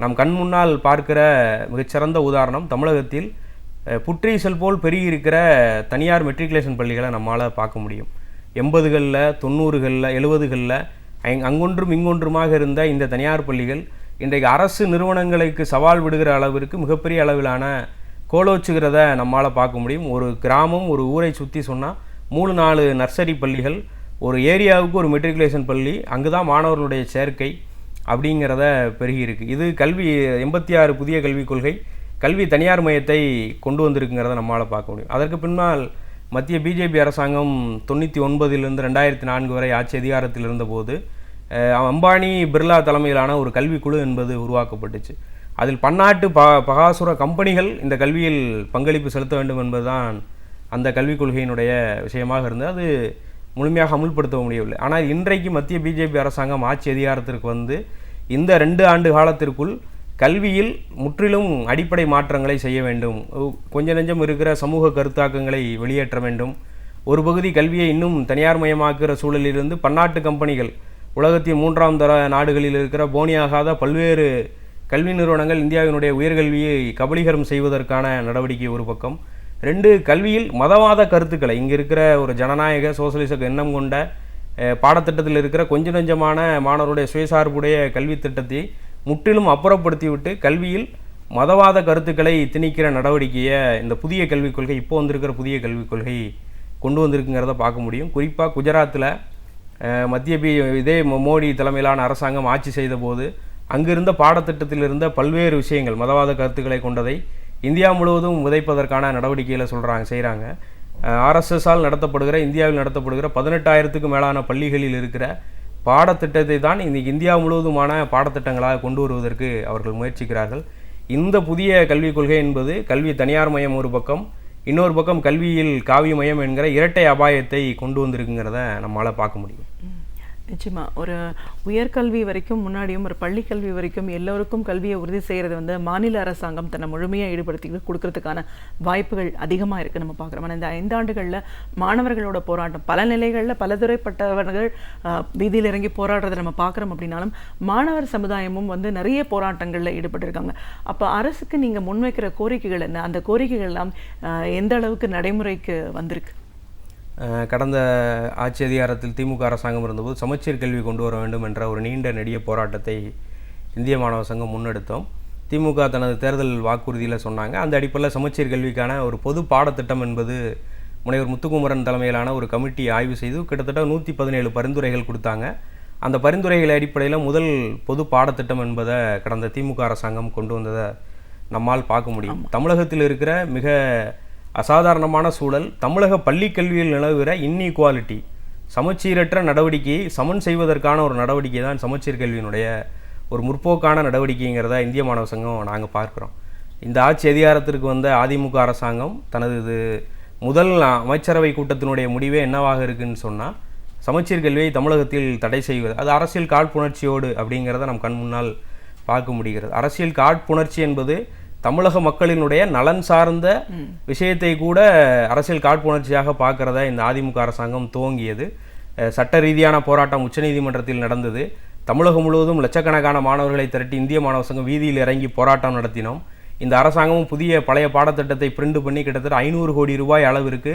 நம் கண் முன்னால் பார்க்கிற மிகச்சிறந்த உதாரணம், தமிழகத்தில் புற்றீசல் போல் பெருகியிருக்கிற தனியார் மெட்ரிகுலேஷன் பள்ளிகளை நம்மளால் பார்க்க முடியும். 80களில் 90களில் 70களில் அங்கொன்றும் இங்கொன்றுமாக இருந்த இந்த தனியார் பள்ளிகள் இன்றைக்கு அரசு நிறுவனங்களுக்கு சவால் விடுகிற அளவிற்கு மிகப்பெரிய அளவிலான கோலோச்சுகிறத நம்மளால் பார்க்க முடியும். ஒரு கிராமம், ஒரு ஊரை சுற்றி சொன்னால் 3-4 நர்சரி பள்ளிகள், ஒரு ஏரியாவுக்கு ஒரு மெட்ரிகுலேஷன் பள்ளி, அங்கு தான் மாணவர்களுடைய சேர்க்கை. அப்படிங்கிறத பெருகியிருக்கு. இது கல்வி 86 புதிய கல்விக் கொள்கை கல்வி தனியார் மயத்தை கொண்டு வந்திருக்குங்கிறத நம்மளால் பார்க்க முடியும். அதற்கு பின்னால் மத்திய பிஜேபி அரசாங்கம் 99லிருந்து 2004 வரை ஆட்சி அதிகாரத்தில் இருந்தபோது அம்பானி பிர்லா தலைமையிலான ஒரு கல்விக்குழு என்பது உருவாக்கப்பட்டுச்சு. அதில் பன்னாட்டு பகாசுர கம்பெனிகள் இந்த கல்வியில் பங்களிப்பு செலுத்த வேண்டும் என்பதுதான் அந்த கல்விக் கொள்கையினுடைய விஷயமாக இருந்தது. அது முழுமையாக அமுல்படுத்த முடியவில்லை. ஆனால் இன்றைக்கு மத்திய பிஜேபி அரசாங்கம் ஆட்சி அதிகாரத்திற்கு வந்து இந்த 2 ஆண்டு காலத்திற்குள் கல்வியில் முற்றிலும் அடிப்படை மாற்றங்களை செய்ய வேண்டும். கொஞ்ச நெஞ்சம் இருக்கிற சமூக கருத்தாக்கங்களை வெளியேற்ற வேண்டும். ஒரு பகுதி கல்வியை இன்னும் தனியார் மயமாக்குகிற சூழலிலிருந்து பன்னாட்டு கம்பெனிகள், உலகத்தின் 3ஆம் தர நாடுகளில் இருக்கிற போனியாகாத பல்வேறு கல்வி நிறுவனங்கள் இந்தியாவினுடைய உயர்கல்வியை கபலீகரம் செய்வதற்கான நடவடிக்கை ஒரு பக்கம். 2, கல்வியில் மதவாத கருத்துக்களை, இங்கே இருக்கிற ஒரு ஜனநாயக சோசலிச எண்ணம் கொண்ட பாடத்திட்டத்தில் இருக்கிற கொஞ்ச நெஞ்சமான மாணவருடைய சுயசார்புடைய கல்வி திட்டத்தை முற்றிலும் அப்புறப்படுத்திவிட்டு கல்வியில் மதவாத கருத்துக்களை திணிக்கிற நடவடிக்கையை இந்த புதிய கல்விக் கொள்கை, இப்போ வந்திருக்கிற புதிய கல்விக் கொள்கை கொண்டு வந்திருக்குங்கிறத பார்க்க முடியும். குறிப்பாக குஜராத்தில் மத்திய இதே மோடி தலைமையிலான அரசாங்கம் ஆட்சி செய்த போது அங்கிருந்த பாடத்திட்டத்தில் இருந்த பல்வேறு விஷயங்கள் மதவாத கருத்துக்களை கொண்டதை இந்தியா முழுவதும் விதைப்பதற்கான நடவடிக்கைகளை செய்கிறாங்க. ஆர்எஸ்எஸ்ஸால் நடத்தப்படுகிற, இந்தியாவில் நடத்தப்படுகிற 18,000க்கும் மேலான பள்ளிகளில் இருக்கிற பாடத்திட்டத்தை தான் இன்றைக்கி இந்தியா முழுவதுமான பாடத்திட்டங்களாக கொண்டு வருவதற்கு அவர்கள் முயற்சிக்கிறார்கள். இந்த புதிய கல்விக் கொள்கை என்பது கல்வி தனியார் மயம் ஒரு பக்கம், இன்னொரு பக்கம் கல்வியில் காவி மயம் என்கிற இரட்டை அபாயத்தை கொண்டு வந்திருக்குங்கிறத நம்மளால் பார்க்க முடியும். நிச்சயமா ஒரு உயர்கல்வி வரைக்கும் முன்னாடியும் ஒரு பள்ளி கல்வி வரைக்கும் எல்லோருக்கும் கல்வியை உறுதி செய்கிறது வந்து மாநில அரசாங்கம் தன்னை முழுமையாக ஈடுபடுத்தி கொடுக்கறதுக்கான வாய்ப்புகள் அதிகமாக இருக்குது நம்ம பார்க்குறோம். ஆனால் இந்த 5 ஆண்டுகளில் மாணவர்களோட போராட்டம் பல நிலைகளில் பலதுறைப்பட்டவர்கள் வீதியில் இறங்கி போராடுறதை நம்ம பார்க்குறோம். அப்படின்னாலும் மாணவர் சமுதாயமும் வந்து நிறைய போராட்டங்களில் ஈடுபட்டிருக்காங்க. அப்போ அரசுக்கு நீங்கள் முன்வைக்கிற கோரிக்கைகள் என்ன? அந்த கோரிக்கைகள்லாம் எந்த அளவுக்கு நடைமுறைக்கு வந்திருக்கு? கடந்த ஆட்சி அதிகாரத்தில் திமுக அரசாங்கம் இருந்தபோது சமச்சீர் கல்வி கொண்டு வர வேண்டும் என்ற ஒரு நீண்ட நெடிய போராட்டத்தை இந்திய மாணவர் சங்கம் முன்னெடுத்தோம். திமுக தனது தேர்தல் வாக்குறுதியில் சொன்னாங்க. அந்த அடிப்படையில் சமச்சீர் கல்விக்கான ஒரு பொது பாடத்திட்டம் என்பது முனைவர் முத்துக்குமரன் தலைமையிலான ஒரு கமிட்டி ஆய்வு செய்து கிட்டத்தட்ட 117 பரிந்துரைகள் கொடுத்தாங்க. அந்த பரிந்துரைகள் அடிப்படையில் முதல் பொது பாடத்திட்டம் என்பதை கடந்த திமுக அரசாங்கம் கொண்டு வந்ததை நம்மால் பார்க்க முடியும். தமிழகத்தில் இருக்கிற மிக அசாதாரணமான சூழல், தமிழக பள்ளி கல்வியில் நிலவுகிற இன்இக்வாலிட்டி, சமச்சீரற்ற நடவடிக்கையை சமன் செய்வதற்கான ஒரு நடவடிக்கை தான் சமச்சீர் கல்வியினுடைய ஒரு முற்போக்கான நடவடிக்கைங்கிறத இந்திய மாணவர் சங்கம் நாங்கள் பார்க்குறோம். இந்த ஆட்சி அதிகாரத்திற்கு வந்த அதிமுக அரசாங்கம் தனது முதல் அமைச்சரவை கூட்டத்தினுடைய முடிவே என்னவாக இருக்குன்னு சொன்னால் சமச்சீர் கல்வியை தமிழகத்தில் தடை செய்வது. அது அரசியல் காழ்ப்புணர்ச்சியோடு அப்படிங்கிறத நம் கண் முன்னால் பார்க்க முடிகிறது. அரசியல் காழ்ப்புணர்ச்சி என்பது தமிழக மக்களினுடைய நலன் சார்ந்த விஷயத்தை கூட அரசியல் காழ்ப்புணர்ச்சியாக பார்க்கிறத இந்த அதிமுக அரசாங்கம் துவங்கியது. சட்ட ரீதியான போராட்டம் உச்சநீதிமன்றத்தில் நடந்தது. தமிழகம் முழுவதும் லட்சக்கணக்கான மாணவர்களை திரட்டி இந்திய மாணவர் சங்கம் வீதியில் இறங்கி போராட்டம் நடத்தினோம். இந்த அரசாங்கமும் பழைய பாடத்திட்டத்தை பிரிண்ட் பண்ணி கிட்டத்தட்ட 500 கோடி ரூபாய் அளவிற்கு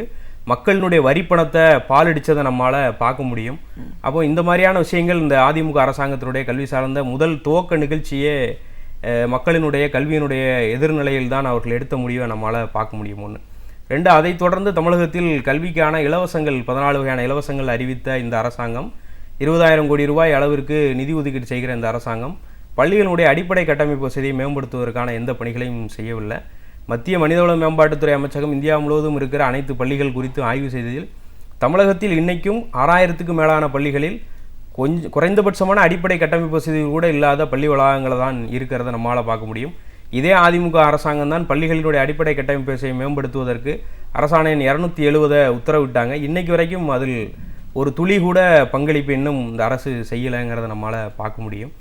மக்களினுடைய வரிப்பணத்தை பாலடித்ததை நம்மளால் பார்க்க முடியும். அப்போ இந்த மாதிரியான விஷயங்கள் இந்த அதிமுக அரசாங்கத்தினுடைய கல்வி சார்ந்த முதல் துவக்க நிகழ்ச்சியே மக்களினுடைய கல்வியினுடைய எதிர்நிலையில் தான் அவர்கள் எடுத்த முடிவை நம்மளால் பார்க்க முடியும். 1. 2, அதைத் தொடர்ந்து தமிழகத்தில் கல்விக்கான இலவசங்கள் 14 வகையான இலவசங்கள் அறிவித்த இந்த அரசாங்கம் 20,000 கோடி ரூபாய் அளவிற்கு நிதி ஒதுக்கீடு செய்கிற இந்த அரசாங்கம் பள்ளிகளுடைய அடிப்படை கட்டமைப்பு வசதியை மேம்படுத்துவதற்கான எந்த பணிகளையும் செய்யவில்லை. மத்திய மனிதவள மேம்பாட்டுத்துறை அமைச்சகம் இந்தியா முழுவதும் இருக்கிற அனைத்து பள்ளிகள் குறித்து ஆய்வு செய்ததில் தமிழகத்தில் இன்றைக்கும் 6000க்கும் மேலான பள்ளிகளில் குறைந்தபட்சமான அடிப்படை கட்டமைப்பு வசதி கூட இல்லாத பள்ளி வளாகங்களை தான் இருக்கிறத நம்மளால் பார்க்க முடியும். இதே அதிமுக அரசாங்கம் தான் பள்ளிகளினுடைய அடிப்படை கட்டமைப்பு வசதியை மேம்படுத்துவதற்கு அரசாணை எண் 270 உத்தரவிட்டாங்க. இன்றைக்கு வரைக்கும் அதில் ஒரு துளி கூட பங்களிப்பு இன்னும் இந்த அரசு செய்யலைங்கிறத நம்மளால் பார்க்க முடியும்.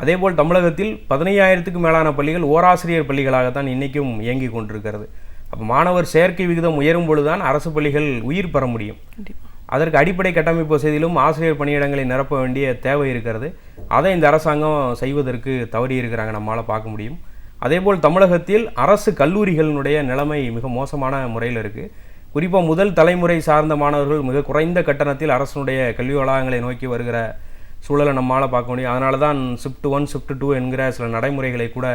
அதேபோல் தமிழகத்தில் 15,000க்கும் மேலான பள்ளிகள் ஓராசிரியர் பள்ளிகளாகத்தான் இன்றைக்கும் இயங்கி கொண்டிருக்கிறது. அப்போ மாணவர் சேர்க்கை விகிதம் உயரும் பொழுதுதான் அரசு பள்ளிகள் உயிர் பெற முடியும். அதற்கு அடிப்படை கட்டமைப்பு வசதியிலும் ஆசிரியர் பணியிடங்களை நிரப்ப வேண்டிய தேவை இருக்கிறது. அதை இந்த அரசாங்கம் செய்வதற்கு தவறி இருக்கிறாங்க நம்மளால் பார்க்க முடியும். அதேபோல் தமிழகத்தில் அரசு கல்லூரிகளினுடைய நிலைமை மிக மோசமான முறையில் இருக்குது. குறிப்பாக முதல் தலைமுறை சார்ந்த மாணவர்கள் மிக குறைந்த கட்டணத்தில் அரசனுடைய கல்வி வளாகங்களை நோக்கி வருகிற சூழலை நம்மளால் பார்க்க முடியும். அதனால தான் ஷிஃப்ட் 1 ஷிஃப்ட் 2 என்கிற சில நடைமுறைகளை கூட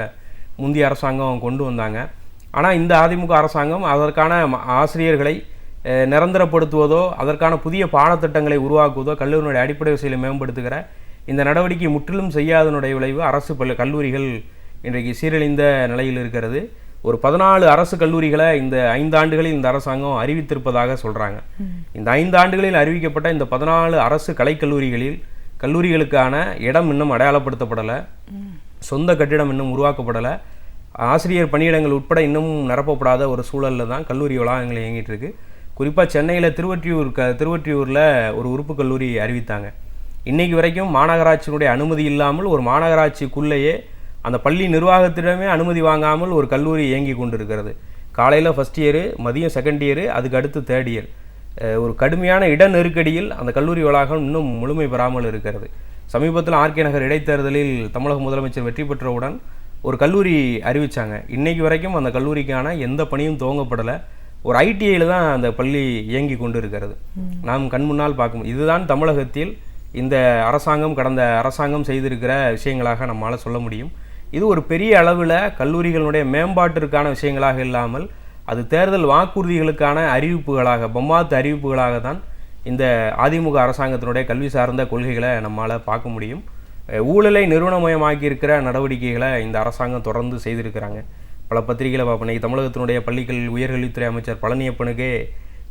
முந்தைய அரசாங்கம் கொண்டு வந்தாங்க. ஆனால் இந்த அதிமுக அரசாங்கம் அதற்கான ஆசிரியர்களை நிரந்தரப்படுத்துவதோ அதற்கான புதிய பாடத்திட்டங்களை உருவாக்குவதோ கல்லூரியினுடைய அடிப்படை வசதியை மேம்படுத்துகிற இந்த நடவடிக்கை முற்றிலும் செய்யாதனுடைய விளைவு அரசு கல்லூரிகள் இன்றைக்கு சீரழிந்த நிலையில் இருக்கிறது. ஒரு 14 அரசு கல்லூரிகளை இந்த 5 ஆண்டுகளில் இந்த அரசாங்கம் அறிவித்திருப்பதாக சொல்கிறாங்க. இந்த 5 ஆண்டுகளில் அறிவிக்கப்பட்ட இந்த 14 அரசு கலைக்கல்லூரிகளில் கல்லூரிகளுக்கான இடம் இன்னும் அடையாளப்படுத்தப்படலை, சொந்த கட்டிடம் இன்னும் உருவாக்கப்படலை, ஆசிரியர் பணியிடங்கள் உட்பட இன்னும் நிரப்பப்படாத ஒரு சூழலில் தான் கல்லூரி வளாகங்கள் இயங்கிட்டு இருக்கு. குறிப்பாக சென்னையில் திருவொற்றியூரில் ஒரு உறுப்பு கல்லூரி அறிவித்தாங்க. இன்றைக்கு வரைக்கும் மாநகராட்சியினுடைய அனுமதி இல்லாமல் ஒரு மாநகராட்சிக்குள்ளேயே அந்த பள்ளி நிர்வாகத்திடமே அனுமதி வாங்காமல் ஒரு கல்லூரி இயங்கி கொண்டு இருக்கிறது. காலையில் ஃபஸ்ட் இயரு, மதியம் செகண்ட் இயரு, அதுக்கு அடுத்து தேர்ட் இயர். ஒரு கடுமையான இட நெருக்கடியில் அந்த கல்லூரி வளாகம் இன்னும் முழுமை பெறாமல் இருக்கிறது. சமீபத்தில் ஆர்கே நகர் இடைத்தேர்தலில் தமிழக முதலமைச்சர் வெற்றி பெற்றவுடன் ஒரு கல்லூரி அறிவித்தாங்க. இன்றைக்கு வரைக்கும் அந்த கல்லூரிக்கான எந்த பணியும் துவங்கப்படலை. ஒரு ஐடிஐயில் தான் அந்த பள்ளி இயங்கி கொண்டு இருக்கிறது. நாம் கண் முன்னால் பார்க்கும் இதுதான் தமிழகத்தில் இந்த கடந்த அரசாங்கம் செய்திருக்கிற விஷயங்களாக நம்மால் சொல்ல முடியும். இது ஒரு பெரிய அளவில் கல்லூரிகளுடைய மேம்பாட்டிற்கான விஷயங்களாக இல்லாமல் அது தேர்தல் வாக்குறுதிகளுக்கான அறிவிப்புகளாக, பொம்மாத்து அறிவிப்புகளாக தான் இந்த அதிமுக அரசாங்கத்தினுடைய கல்வி சார்ந்த கொள்கைகளை நம்மால் பார்க்க முடியும். ஊழலை நிறுவனமயமாக்கி இருக்கிற நடவடிக்கைகளை இந்த அரசாங்கம் தொடர்ந்து செய்திருக்கிறாங்க. பல பத்திரிகைகளை பார்ப்போம். இன்றைக்கி தமிழகத்தினுடைய உயர்கல்வித்துறை அமைச்சர் பழனியப்பனுக்கே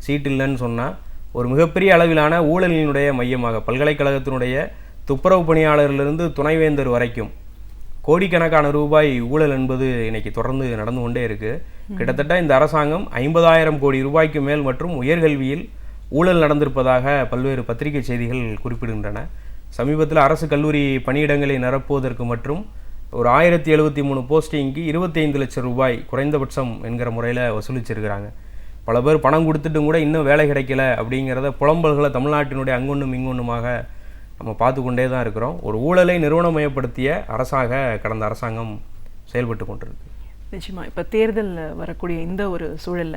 சீட் இல்லைன்னு சொன்னால் ஒரு மிகப்பெரிய அளவிலான ஊழலினுடைய மையமாக பல்கலைக்கழகத்தினுடைய துப்புரவு பணியாளரிலிருந்து துணைவேந்தர் வரைக்கும் கோடிக்கணக்கான ரூபாய் ஊழல் என்பது இன்னைக்கு தொடர்ந்து நடந்து கொண்டே இருக்குது. கிட்டத்தட்ட இந்த அரசாங்கம் 50,000 கோடி ரூபாய்க்கு மேல் மற்றும் உயர்கல்வியில் ஊழல் நடந்திருப்பதாக பல்வேறு பத்திரிகை செய்திகள் குறிப்பிடுகின்றன. சமீபத்தில் அரசு கல்லூரி பணியிடங்களை நிரப்புவதற்கு மற்றும் ஒரு 1073 போஸ்டிங்க்கு 25 லட்சம் ரூபாய் குறைந்தபட்சம் என்கிற முறையில் வசூலிச்சிருக்கிறாங்க. பல பேர் பணம் கொடுத்துட்டும் கூட இன்னும் வேலை கிடைக்கல அப்படிங்கிறத புலம்பல்களை தமிழ்நாட்டினுடைய அங்கொன்றும் இங்கொன்றுமாக நம்ம பார்த்து கொண்டே தான் இருக்கிறோம். ஒரு ஊழலை நிறுவனமயப்படுத்திய அரசாக கடந்த அரசாங்கம் செயல்பட்டு கொண்டிருக்கு. நிச்சயமாக இப்போ தேர்தல் வரக்கூடிய இந்த ஒரு சூழலில்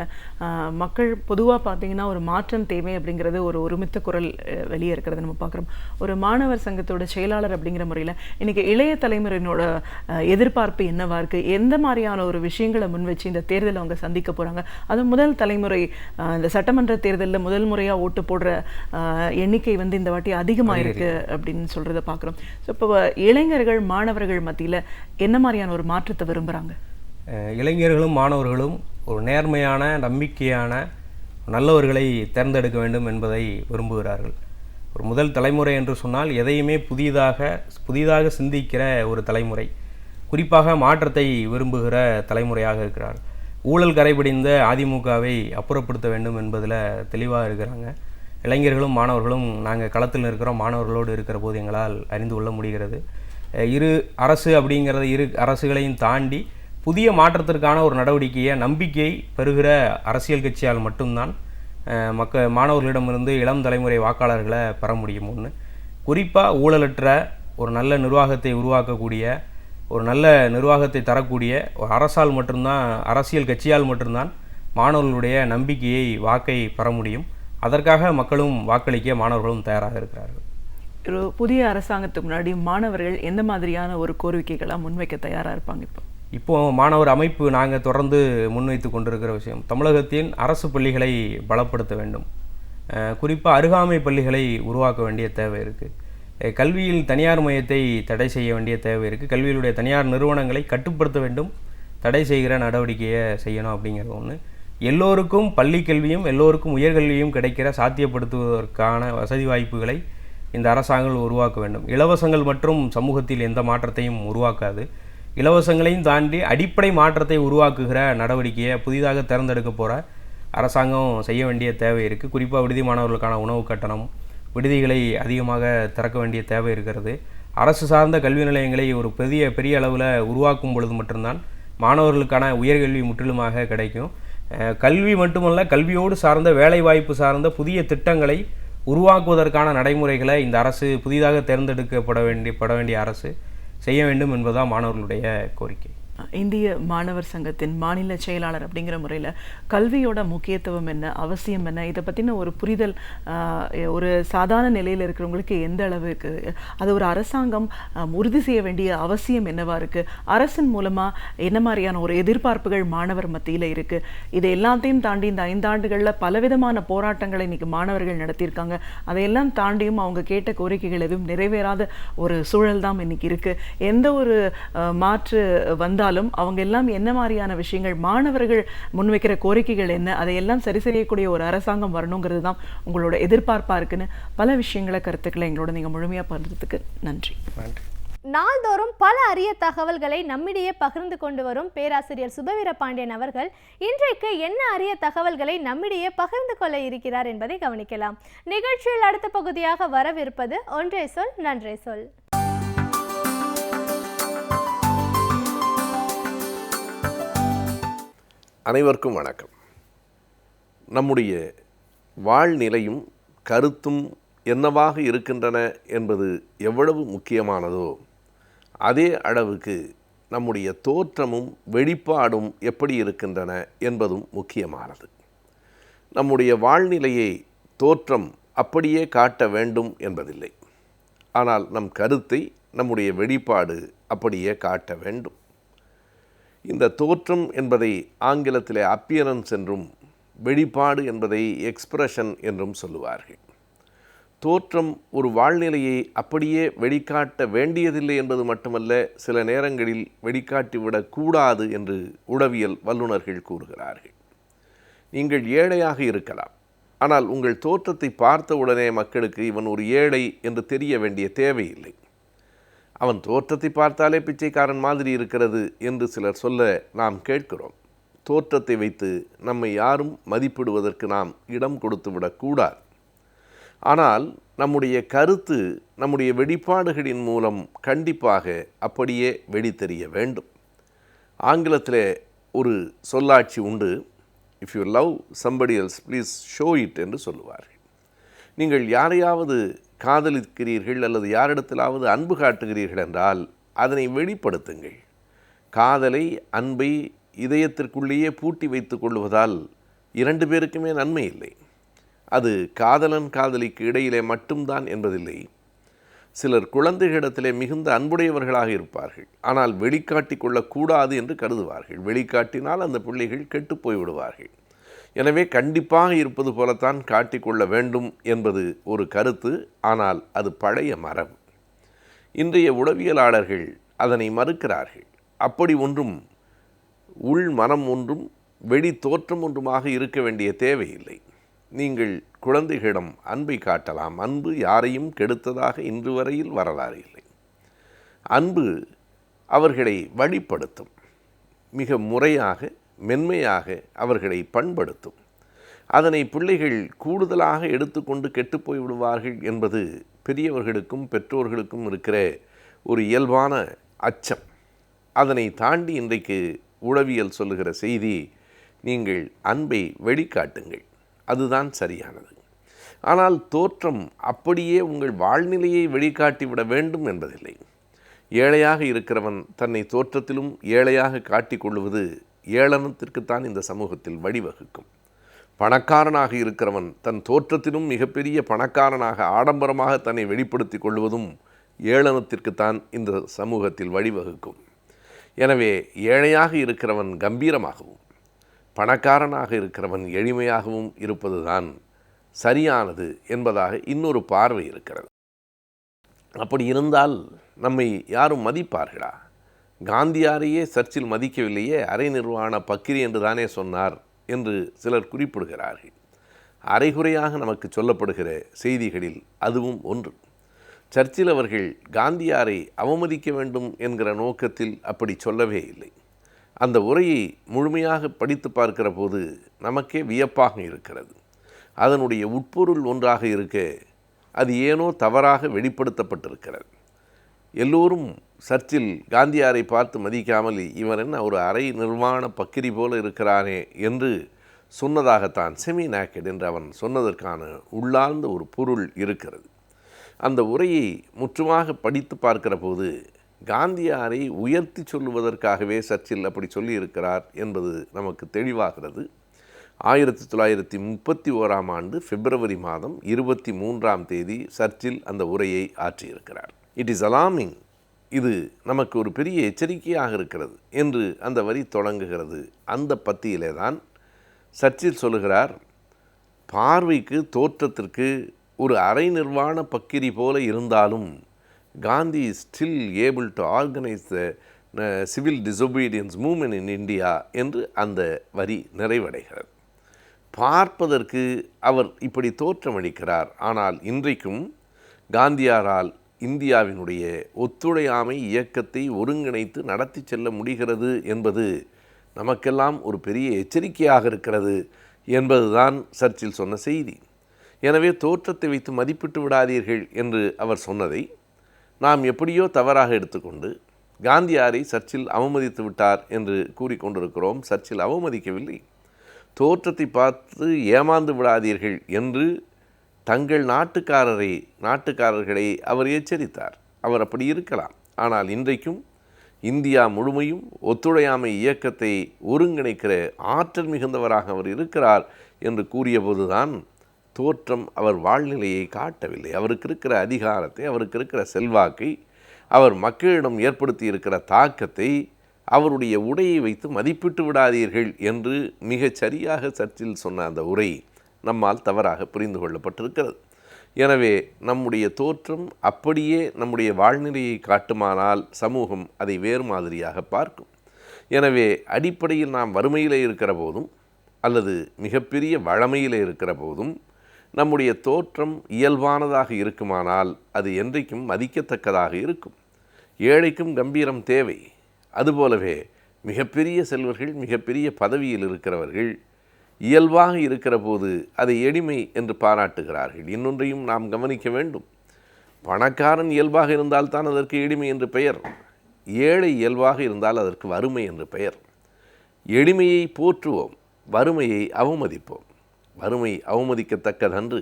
மக்கள் பொதுவாக பார்த்தீங்கன்னா ஒரு மாற்றம் தேவை அப்படிங்கிறது ஒரு ஒருமித்த குரல் வெளியே இருக்கிறத நம்ம பார்க்குறோம். ஒரு மாணவர் சங்கத்தோட செயலாளர் அப்படிங்கிற முறையில் இன்றைக்கி இளைய தலைமுறையினோட எதிர்பார்ப்பு என்னவா இருக்குது, எந்த மாதிரியான ஒரு விஷயங்களை முன் வச்சு இந்த தேர்தலை அவங்க சந்திக்க போகிறாங்க, அது முதல் தலைமுறை இந்த சட்டமன்ற தேர்தலில் முதல் முறையாக ஓட்டு போடுற எண்ணிக்கை இந்த வாட்டி அதிகமாக இருக்குது அப்படின்னு சொல்கிறத பார்க்குறோம். ஸோ இப்போ இளைஞர்கள் மாணவர்கள் மத்தியில் என்ன மாதிரியான ஒரு மாற்றத்தை விரும்புகிறாங்க? இளைஞர்களும் மாணவர்களும் ஒரு நேர்மையான, நம்பிக்கையான நல்லவர்களை தேர்ந்தெடுக்க வேண்டும் என்பதை விரும்புகிறார்கள். ஒரு முதல் தலைமுறை என்று சொன்னால் எதையுமே புதிதாக சிந்திக்கிற ஒரு தலைமுறை, குறிப்பாக மாற்றத்தை விரும்புகிற தலைமுறையாக இருக்கிறார். ஊழல் கரைபிடிந்த அதிமுகவை அப்புறப்படுத்த வேண்டும் என்பதில் தெளிவாக இருக்கிறாங்க. இளைஞர்களும் மாணவர்களும் நாங்கள் களத்தில் இருக்கிறோம், மாணவர்களோடு இருக்கிற போது எங்களால் அறிந்து கொள்ள முடிகிறது. இரு அரசுகளையும் தாண்டி புதிய மாற்றத்திற்கான ஒரு நடவடிக்கையை, நம்பிக்கையை பெறுகிற அரசியல் கட்சியால் மட்டும்தான் மாணவர்களிடமிருந்து இளம் தலைமுறை வாக்காளர்களை பெற முடியும். ஒன்று, குறிப்பாக ஊழலற்ற ஒரு நல்ல நிர்வாகத்தை உருவாக்கக்கூடிய, ஒரு நல்ல நிர்வாகத்தை தரக்கூடிய ஒரு அரசியல் கட்சியால் மட்டும்தான் மாணவர்களுடைய நம்பிக்கையை, வாக்கை பெற முடியும். அதற்காக மக்களும் வாக்களிக்க மாணவர்களும் தயாராக இருக்கிறார்கள். ஒரு புதிய அரசாங்கத்துக்கு முன்னாடி மாணவர்கள் எந்த மாதிரியான ஒரு கோரிக்கைகளாக முன்வைக்க தயாராக இருப்பாங்க? இப்போ மாணவர் அமைப்பு நாங்கள் தொடர்ந்து முன்வைத்து கொண்டிருக்கிற விஷயம், தமிழகத்தின் அரசு பள்ளிகளை பலப்படுத்த வேண்டும். குறிப்பாக அருகாமை பள்ளிகளை உருவாக்க வேண்டிய தேவை இருக்குது. கல்வியில் தனியார் மையத்தை தடை செய்ய வேண்டிய தேவை இருக்குது. கல்வியிலுடைய தனியார் நிறுவனங்களை கட்டுப்படுத்த வேண்டும், தடை செய்கிற நடவடிக்கையை செய்யணும் அப்படிங்கிறது ஒன்று. எல்லோருக்கும் பள்ளி கல்வியும் எல்லோருக்கும் உயர்கல்வியும் கிடைக்கிற சாத்தியப்படுத்துவதற்கான வசதி வாய்ப்புகளை இந்த அரசாங்கம் உருவாக்க வேண்டும். இலவசங்கள் மற்றும் சமூகத்தில் எந்த மாற்றத்தையும் உருவாக்காது. இலவசங்களையும் தாண்டி அடிப்படை மாற்றத்தை உருவாக்குகிற நடவடிக்கையை புதிதாக தேர்ந்தெடுக்க போகிற அரசாங்கம் செய்ய வேண்டிய தேவை இருக்குது. குறிப்பாக விடுதி மாணவர்களுக்கான உணவு கட்டணம், விடுதிகளை அதிகமாக திறக்க வேண்டிய தேவை இருக்கிறது. அரசு சார்ந்த கல்வி நிலையங்களை ஒரு பெரிய அளவில் உருவாக்கும் பொழுது மட்டும்தான் மாணவர்களுக்கான உயர்கல்வி முற்றிலுமாக கிடைக்கும். கல்வி மட்டுமல்ல, கல்வியோடு சார்ந்த வேலைவாய்ப்பு சார்ந்த புதிய திட்டங்களை உருவாக்குவதற்கான நடைமுறைகளை இந்த அரசு, புதிதாக தேர்ந்தெடுக்கப்பட வேண்டிய அரசு செய்ய வேண்டும் என்பதுதான் மாணவர்களுடைய கோரிக்கை. இந்திய மாணவர் சங்கத்தின் மாநில செயலாளர் அப்படிங்கிற முறையில் கல்வியோட முக்கியத்துவம் என்ன, அவசியம் என்ன, இதை பற்றின ஒரு புரிதல் ஒரு சாதாரண நிலையில் இருக்கிறவங்களுக்கு எந்த அளவுக்கு, அது ஒரு அரசாங்கம் உறுதி செய்ய வேண்டிய அவசியம் என்னவா இருக்குது, அரசின் மூலமாக என்ன மாதிரியான ஒரு எதிர்பார்ப்புகள் மாணவர் மத்தியில் இருக்குது, இதை எல்லாத்தையும் தாண்டி இந்த 5 ஆண்டுகளில் பலவிதமான போராட்டங்களை இன்னைக்கு மாணவர்கள் நடத்தியிருக்காங்க. அதையெல்லாம் தாண்டியும் அவங்க கேட்ட கோரிக்கைகள் எதுவும் நிறைவேறாத ஒரு சூழல் தான் இன்னைக்கு இருக்குது. எந்த ஒரு மாற்று வந்தாலும் அவங்க எல்லாம் என்ன மாதிரியான விஷயங்கள், மாணவர்கள் முன்வைக்கிற கோரிக்கைகள் என்ன, அதையெல்லாம் சரி செய்யக்கூடிய ஒரு அரசாங்கம் வரணுங்கிறது தான் உங்களோட எதிர்பார்ப்பா இருக்குன்னு பல விஷயங்களை, கருத்துக்களை எங்களோட நீங்க முழுமையா பகிர்ந்ததுக்கு நன்றி. நாள்தோறும் பல அரிய தகவல்களை நம்மிடையே பகிர்ந்து கொண்டு வரும் பேராசிரியர் சுபவீர பாண்டியன் அவர்கள் இன்றைக்கு என்ன அரிய தகவல்களை நம்மிடையே பகிர்ந்து கொள்ள இருக்கிறார் என்பதை கவனிக்கலாம். நிகழ்ச்சியில் அடுத்த பகுதியாக வரவிருப்பது ஒன்றே சொல் நன்றே சொல். அனைவருக்கும் வணக்கம். நம்முடைய வாழ்நிலையும் கருத்தும் என்னவாக இருக்கின்றன என்பது எவ்வளவு முக்கியமானதோ அதே அளவுக்கு நம்முடைய தோற்றமும் வெளிப்பாடும் எப்படி இருக்கின்றன என்பதும் முக்கியமானது. நம்முடைய வாழ்நிலையை தோற்றம் அப்படியே காட்ட வேண்டும் என்பதில்லை. ஆனால் நம் கருத்தை நம்முடைய வெளிப்பாடு அப்படியே காட்ட வேண்டும். இந்த தோற்றம் என்பதை ஆங்கிலத்திலே அப்பியரன்ஸ் என்றும் வெளிப்பாடு என்பதை எக்ஸ்பிரஷன் என்றும் சொல்லுவார்கள். தோற்றம் ஒரு வாழ்நிலையை அப்படியே வெளிக்காட்ட வேண்டியதில்லை என்பது மட்டுமல்ல, சில நேரங்களில் வெளிக்காட்டிவிடக்கூடாது என்று உளவியல் வல்லுநர்கள் கூறுகிறார்கள். நீங்கள் ஏழையாக இருக்கலாம், ஆனால் உங்கள் தோற்றத்தை பார்த்தவுடனே மக்களுக்கு இவன் ஒரு ஏழை என்று தெரிய வேண்டிய தேவையில்லை. அவன் தோற்றத்தை பார்த்தாலே பிச்சைக்காரன் மாதிரி இருக்கிறது என்று சிலர் சொல்ல நாம் கேட்கிறோம். தோற்றத்தை வைத்து நம்மை யாரும் மதிப்பிடுவதற்கு நாம் இடம் கொடுத்து விடக்கூடாது. ஆனால் நம்முடைய கருத்து நம்முடைய வெளிப்பாடுகளின் மூலம் கண்டிப்பாக அப்படியே வெளித்தெரிய வேண்டும். ஆங்கிலத்தில் ஒரு சொல்லாட்சி உண்டு, if you love somebody else please show it என்று சொல்லுவார்கள். நீங்கள் யாரையாவது காதலிக்கிறீர்கள் அல்லது யாரிடத்திலாவது அன்பு காட்டுகிறீர்கள் என்றால் அதனை வெளிப்படுத்துங்கள். காதலை, அன்பை இதயத்திற்குள்ளேயே பூட்டி வைத்து கொள்வதால் 2 பேருக்குமே நன்மை இல்லை. அது காதலன் காதலிக்கு இடையிலே மட்டும்தான் என்பதில்லை. சிலர் குழந்தைகளிடத்திலே மிகுந்த அன்புடையவர்களாக இருப்பார்கள், ஆனால் வெளிக்காட்டி கொள்ளக்கூடாது என்று கருதுவார்கள். வெளிக்காட்டினால் அந்த பிள்ளைகள் கெட்டு போய்விடுவார்கள். எனவே கண்டிப்பாக இருப்பது போலத்தான் காட்டிக்கொள்ள வேண்டும் என்பது ஒரு கருத்து. ஆனால் அது பழைய மரபு. இன்றைய உளவியலாளர்கள் அதனை மறுக்கிறார்கள். அப்படி ஒன்றும் உள் மனம் ஒன்றும் வெளி தோற்றம் ஒன்றுமாக இருக்க வேண்டிய தேவையில்லை. நீங்கள் குழந்தைகளிடம் அன்பை காட்டலாம். அன்பு யாரையும் கெடுத்ததாக இன்று வரையில் வரலாறு இல்லை. அன்பு அவர்களை வழிப்படுத்தும், மிக முறையாக மென்மையாக அவர்களை பண்படுத்தும். அதனை பிள்ளைகள் கூடுதலாக எடுத்துக்கொண்டு கெட்டுப்போய் விடுவார்கள் என்பது பெரியவர்களுக்கும் பெற்றோர்களுக்கும் இருக்கிற ஒரு இயல்பான அச்சம். அதனை தாண்டி இன்றைக்கு உளவியல் சொல்லுகிற செய்தி, நீங்கள் அன்பை வெளிக்காட்டுங்கள், அதுதான் சரியானது. ஆனால் தோற்றம் அப்படியே உங்கள் வாழ்நிலையை வெளிக்காட்டிவிட வேண்டும் என்பதில்லை. ஏழையாக இருக்கிறவன் தன்னை தோற்றத்திலும் ஏழையாக காட்டிக்கொள்வது ஏளனத்திற்குத்தான் இந்த சமூகத்தில் வழிவகுக்கும். பணக்காரனாக இருக்கிறவன் தன் தோற்றத்திலும் மிகப்பெரிய பணக்காரனாக ஆடம்பரமாக தன்னை வெளிப்படுத்தி கொள்வதும் ஏளனத்திற்குத்தான் இந்த சமூகத்தில் வழிவகுக்கும். எனவே ஏழையாக இருக்கிறவன் கம்பீரமாகவும் பணக்காரனாக இருக்கிறவன் எளிமையாகவும் இருப்பதுதான் சரியானது என்பதாக இன்னொரு பார்வை இருக்கிறது. அப்படி இருந்தால் நம்மை யாரும் மதிப்பார்களா? காந்தியாரையே சர்ச்சில் மதிக்கவில்லையே, அரை நிர்வாண பக்கிரி என்று தானே சொன்னார் என்று சிலர் குறிப்பிடுகிறார்கள். அரைகுறையாக நமக்கு சொல்லப்படுகிற செய்திகளில் அதுவும் ஒன்று. சர்ச்சில் அவர்கள் காந்தியாரை அவமதிக்க வேண்டும் என்கிற நோக்கத்தில் அப்படி சொல்லவே இல்லை. அந்த உரையை முழுமையாக படித்து பார்க்கிற போது நமக்கே வியப்பாக இருக்கிறது. அதனுடைய உட்பொருள் ஒன்றாக இருக்க அது ஏனோ தவறாக வெளிப்படுத்தப்பட்டிருக்கிறது. எல்லோரும் சர்ச்சில் காந்தியாரை பார்த்து மதிக்காமல் இவன் என்ன ஒரு அரை நிர்வாண பக்கிரி போல இருக்கிறானே என்று சொன்னதாகத்தான், செமி நேக்கட் என்று அவன் சொன்னதற்கான உள்ளார்ந்த ஒரு பொருள் இருக்கிறது. அந்த உரையை முற்றுமாக படித்து பார்க்கிற போது காந்தியாரை உயர்த்தி சொல்லுவதற்காகவே சர்ச்சில் அப்படி சொல்லியிருக்கிறார் என்பது நமக்கு தெளிவாகிறது. 1931ஆம் ஆண்டு பிப்ரவரி மாதம் 23ஆம் தேதி சர்ச்சில் அந்த உரையை ஆற்றியிருக்கிறார். இட் இஸ் அலார்மிங், இது நமக்கு ஒரு பெரிய எச்சரிக்கையாக இருக்கிறது என்று அந்த வரி தொடங்குகிறது. அந்த பத்தியிலே தான் சர்ச்சில் சொல்லுகிறார், பார்வைக்கு தோற்றத்திற்கு ஒரு அரை நிர்வாண பக்கிரி போல இருந்தாலும் Gandhi is still able to organise the civil disobedience movement in India என்று அந்த வரி நிறைவடைகிறது. பார்ப்பதற்கு அவர் இப்படி தோற்றமளிக்கிறார். ஆனால் இன்றைக்கும் காந்தியாரால் இந்தியாவினுடைய ஒத்துழையாமை இயக்கத்தை ஒருங்கிணைத்து நடத்தி செல்ல முடிகிறது என்பது நமக்கெல்லாம் ஒரு பெரிய எச்சரிக்கையாக இருக்கிறது என்பதுதான் சர்ச்சில் சொன்ன செய்தி. எனவே தோற்றத்தை வைத்து மதிப்பிட்டு விடாதீர்கள் என்று அவர் சொன்னதை நாம் எப்படியோ தவறாக எடுத்துக்கொண்டு காந்தியாரை சர்ச்சில் அவமதித்து விட்டார் என்று கூறிக்கொண்டிருக்கிறோம். சர்ச்சில் அவமதிக்கவில்லை, தோற்றத்தை பார்த்து ஏமாந்து விடாதீர்கள் என்று தங்கள் நாட்டுக்காரர்களை அவர் எச்சரித்தார். அவர் அப்படி இருக்கலாம். ஆனால் இன்றைக்கும் இந்தியா முழுமையும் ஒத்துழையாமை இயக்கத்தை ஒருங்கிணைக்கிற ஆற்றல் மிகுந்தவராக அவர் இருக்கிறார் என்று கூறியபோதுதான் தோற்றம் அவர் வாழ்நிலையை காட்டவில்லை. அவருக்கு இருக்கிற அதிகாரத்தை, அவருக்கு இருக்கிற செல்வாக்கை, அவர் மக்களிடம் ஏற்படுத்தி இருக்கிற தாக்கத்தை அவருடைய உடையை வைத்து மதிப்பிட்டு விடாதீர்கள் என்று மிகச் சரியாக சர்ச்சில் சொன்ன அந்த உரை நம்மால் தவறாக புரிந்து கொள்ளப்பட்டிருக்கிறது. எனவே நம்முடைய தோற்றம் அப்படியே நம்முடைய வாழ்நிலையை காட்டுமானால் சமூகம் அதை வேறு மாதிரியாக பார்க்கும். எனவே அடிப்படையில் நாம் வறுமையிலே இருக்கிற போதும் அல்லது மிகப்பெரிய வளமையிலே இருக்கிற போதும் நம்முடைய தோற்றம் இயல்பானதாக இருக்குமானால் அது என்றைக்கும் மதிக்கத்தக்கதாக இருக்கும். ஏழைக்கும் கம்பீரம் தேவை. அதுபோலவே மிகப்பெரிய செல்வர்கள், மிகப்பெரிய பதவியில் இருக்கிறவர்கள் இயல்பாக இருக்கிற போது அதை எளிமை என்று பாராட்டுகிறார்கள். இன்னொன்றையும் நாம் கவனிக்க வேண்டும். பணக்காரன் இயல்பாக இருந்தால்தான் அதற்கு எளிமை என்று பெயர். ஏழை இயல்பாக இருந்தால் அதற்கு வறுமை என்று பெயர். எளிமையை போற்றுவோம், வறுமையை அவமதிப்போம். வறுமை அவமதிக்கத்தக்கதன்று,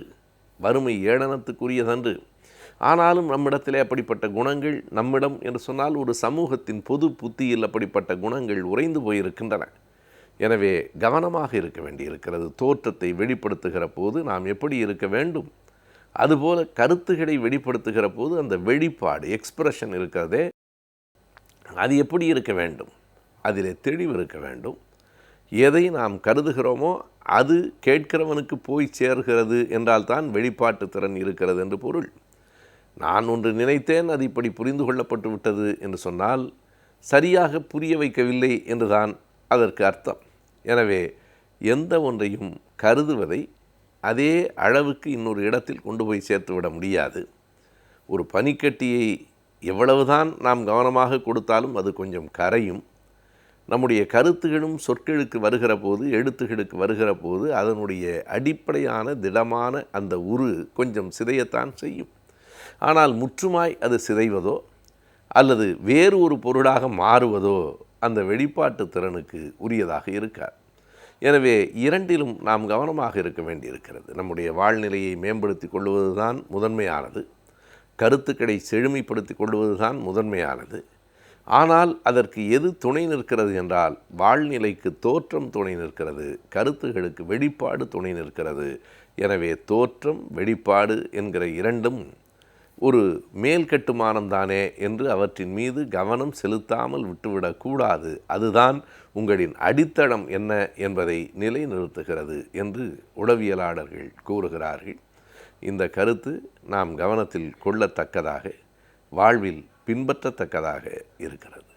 வறுமை ஏளனத்துக்குரியதன்று. ஆனாலும் நம்மிடத்திலே அப்படிப்பட்ட குணங்கள் நம்மிடம் என்று சொன்னால் ஒரு சமூகத்தின் பொது புத்தியில் அப்படிப்பட்ட குணங்கள் உறைந்து போயிருக்கின்றன. எனவே கவனமாக இருக்க வேண்டியிருக்கிறது. தோற்றத்தை வெளிப்படுத்துகிற போது நாம் எப்படி இருக்க வேண்டும், அதுபோல கருத்துக்களை வெளிப்படுத்துகிற போது அந்த வெளிப்பாடு எக்ஸ்பிரஷன் இருக்கிறதே அது எப்படி இருக்க வேண்டும், அதிலே தெளிவு இருக்க வேண்டும். எதை நாம் கருதுகிறோமோ அது கேட்கிறவனுக்கு போய் சேர்கிறது என்றால் தான் வெளிப்பாட்டு திறன் இருக்கிறது என்று பொருள். நான் ஒன்று நினைத்தேன், அது இப்படி புரிந்து கொள்ளப்பட்டு விட்டது என்று சொன்னால் சரியாக புரிய வைக்கவில்லை என்றுதான் அதற்கு அர்த்தம். எனவே எந்த ஒன்றையும் கருதுவதை அதே அளவுக்கு இன்னொரு இடத்தில் கொண்டு போய் சேர்த்துவிட முடியாது. ஒரு பனிக்கட்டியை எவ்வளவுதான் நாம் கவனமாக கொடுத்தாலும் அது கொஞ்சம் கரையும். நம்முடைய கருத்துகளும் சொற்களுக்கு வருகிற போது, எழுத்துகளுக்கு வருகிற போது அதனுடைய அடிப்படையான திடமான அந்த உரு கொஞ்சம் சிதையத்தான் செய்யும். ஆனால் முற்றுமாய் அது சிதைவதோ அல்லது வேறு ஒரு பொருளாக மாறுவதோ அந்த வெளிப்பாட்டு திறனுக்கு உரியதாக இருக்காது. எனவே இரண்டிலும் நாம் கவனமாக இருக்க வேண்டியிருக்கிறது. நம்முடைய வாழ்நிலையை மேம்படுத்தி கொள்வது தான் முதன்மையானது, கருத்துக்களை செழுமைப்படுத்தி கொள்வது தான் முதன்மையானது. ஆனால் அதற்கு எது துணை நிற்கிறது என்றால் வாழ்நிலைக்கு தோற்றம் துணை நிற்கிறது, கருத்துகளுக்கு வெளிப்பாடு துணை நிற்கிறது. எனவே தோற்றம் வெளிப்பாடு என்கிற இரண்டும் ஒரு மேல் கட்டுமானம்தானே என்று அவற்றின் மீது கவனம் செலுத்தாமல் விட்டுவிடக்கூடாது. அதுதான் உங்களின் அடித்தளம் என்ன என்பதை நிலைநிறுத்துகிறது என்று உளவியலாளர்கள் கூறுகிறார்கள். இந்த கருத்து நாம் கவனத்தில் கொள்ளத்தக்கதாக, வாழ்வில் பின்பற்றத்தக்கதாக இருக்கிறது.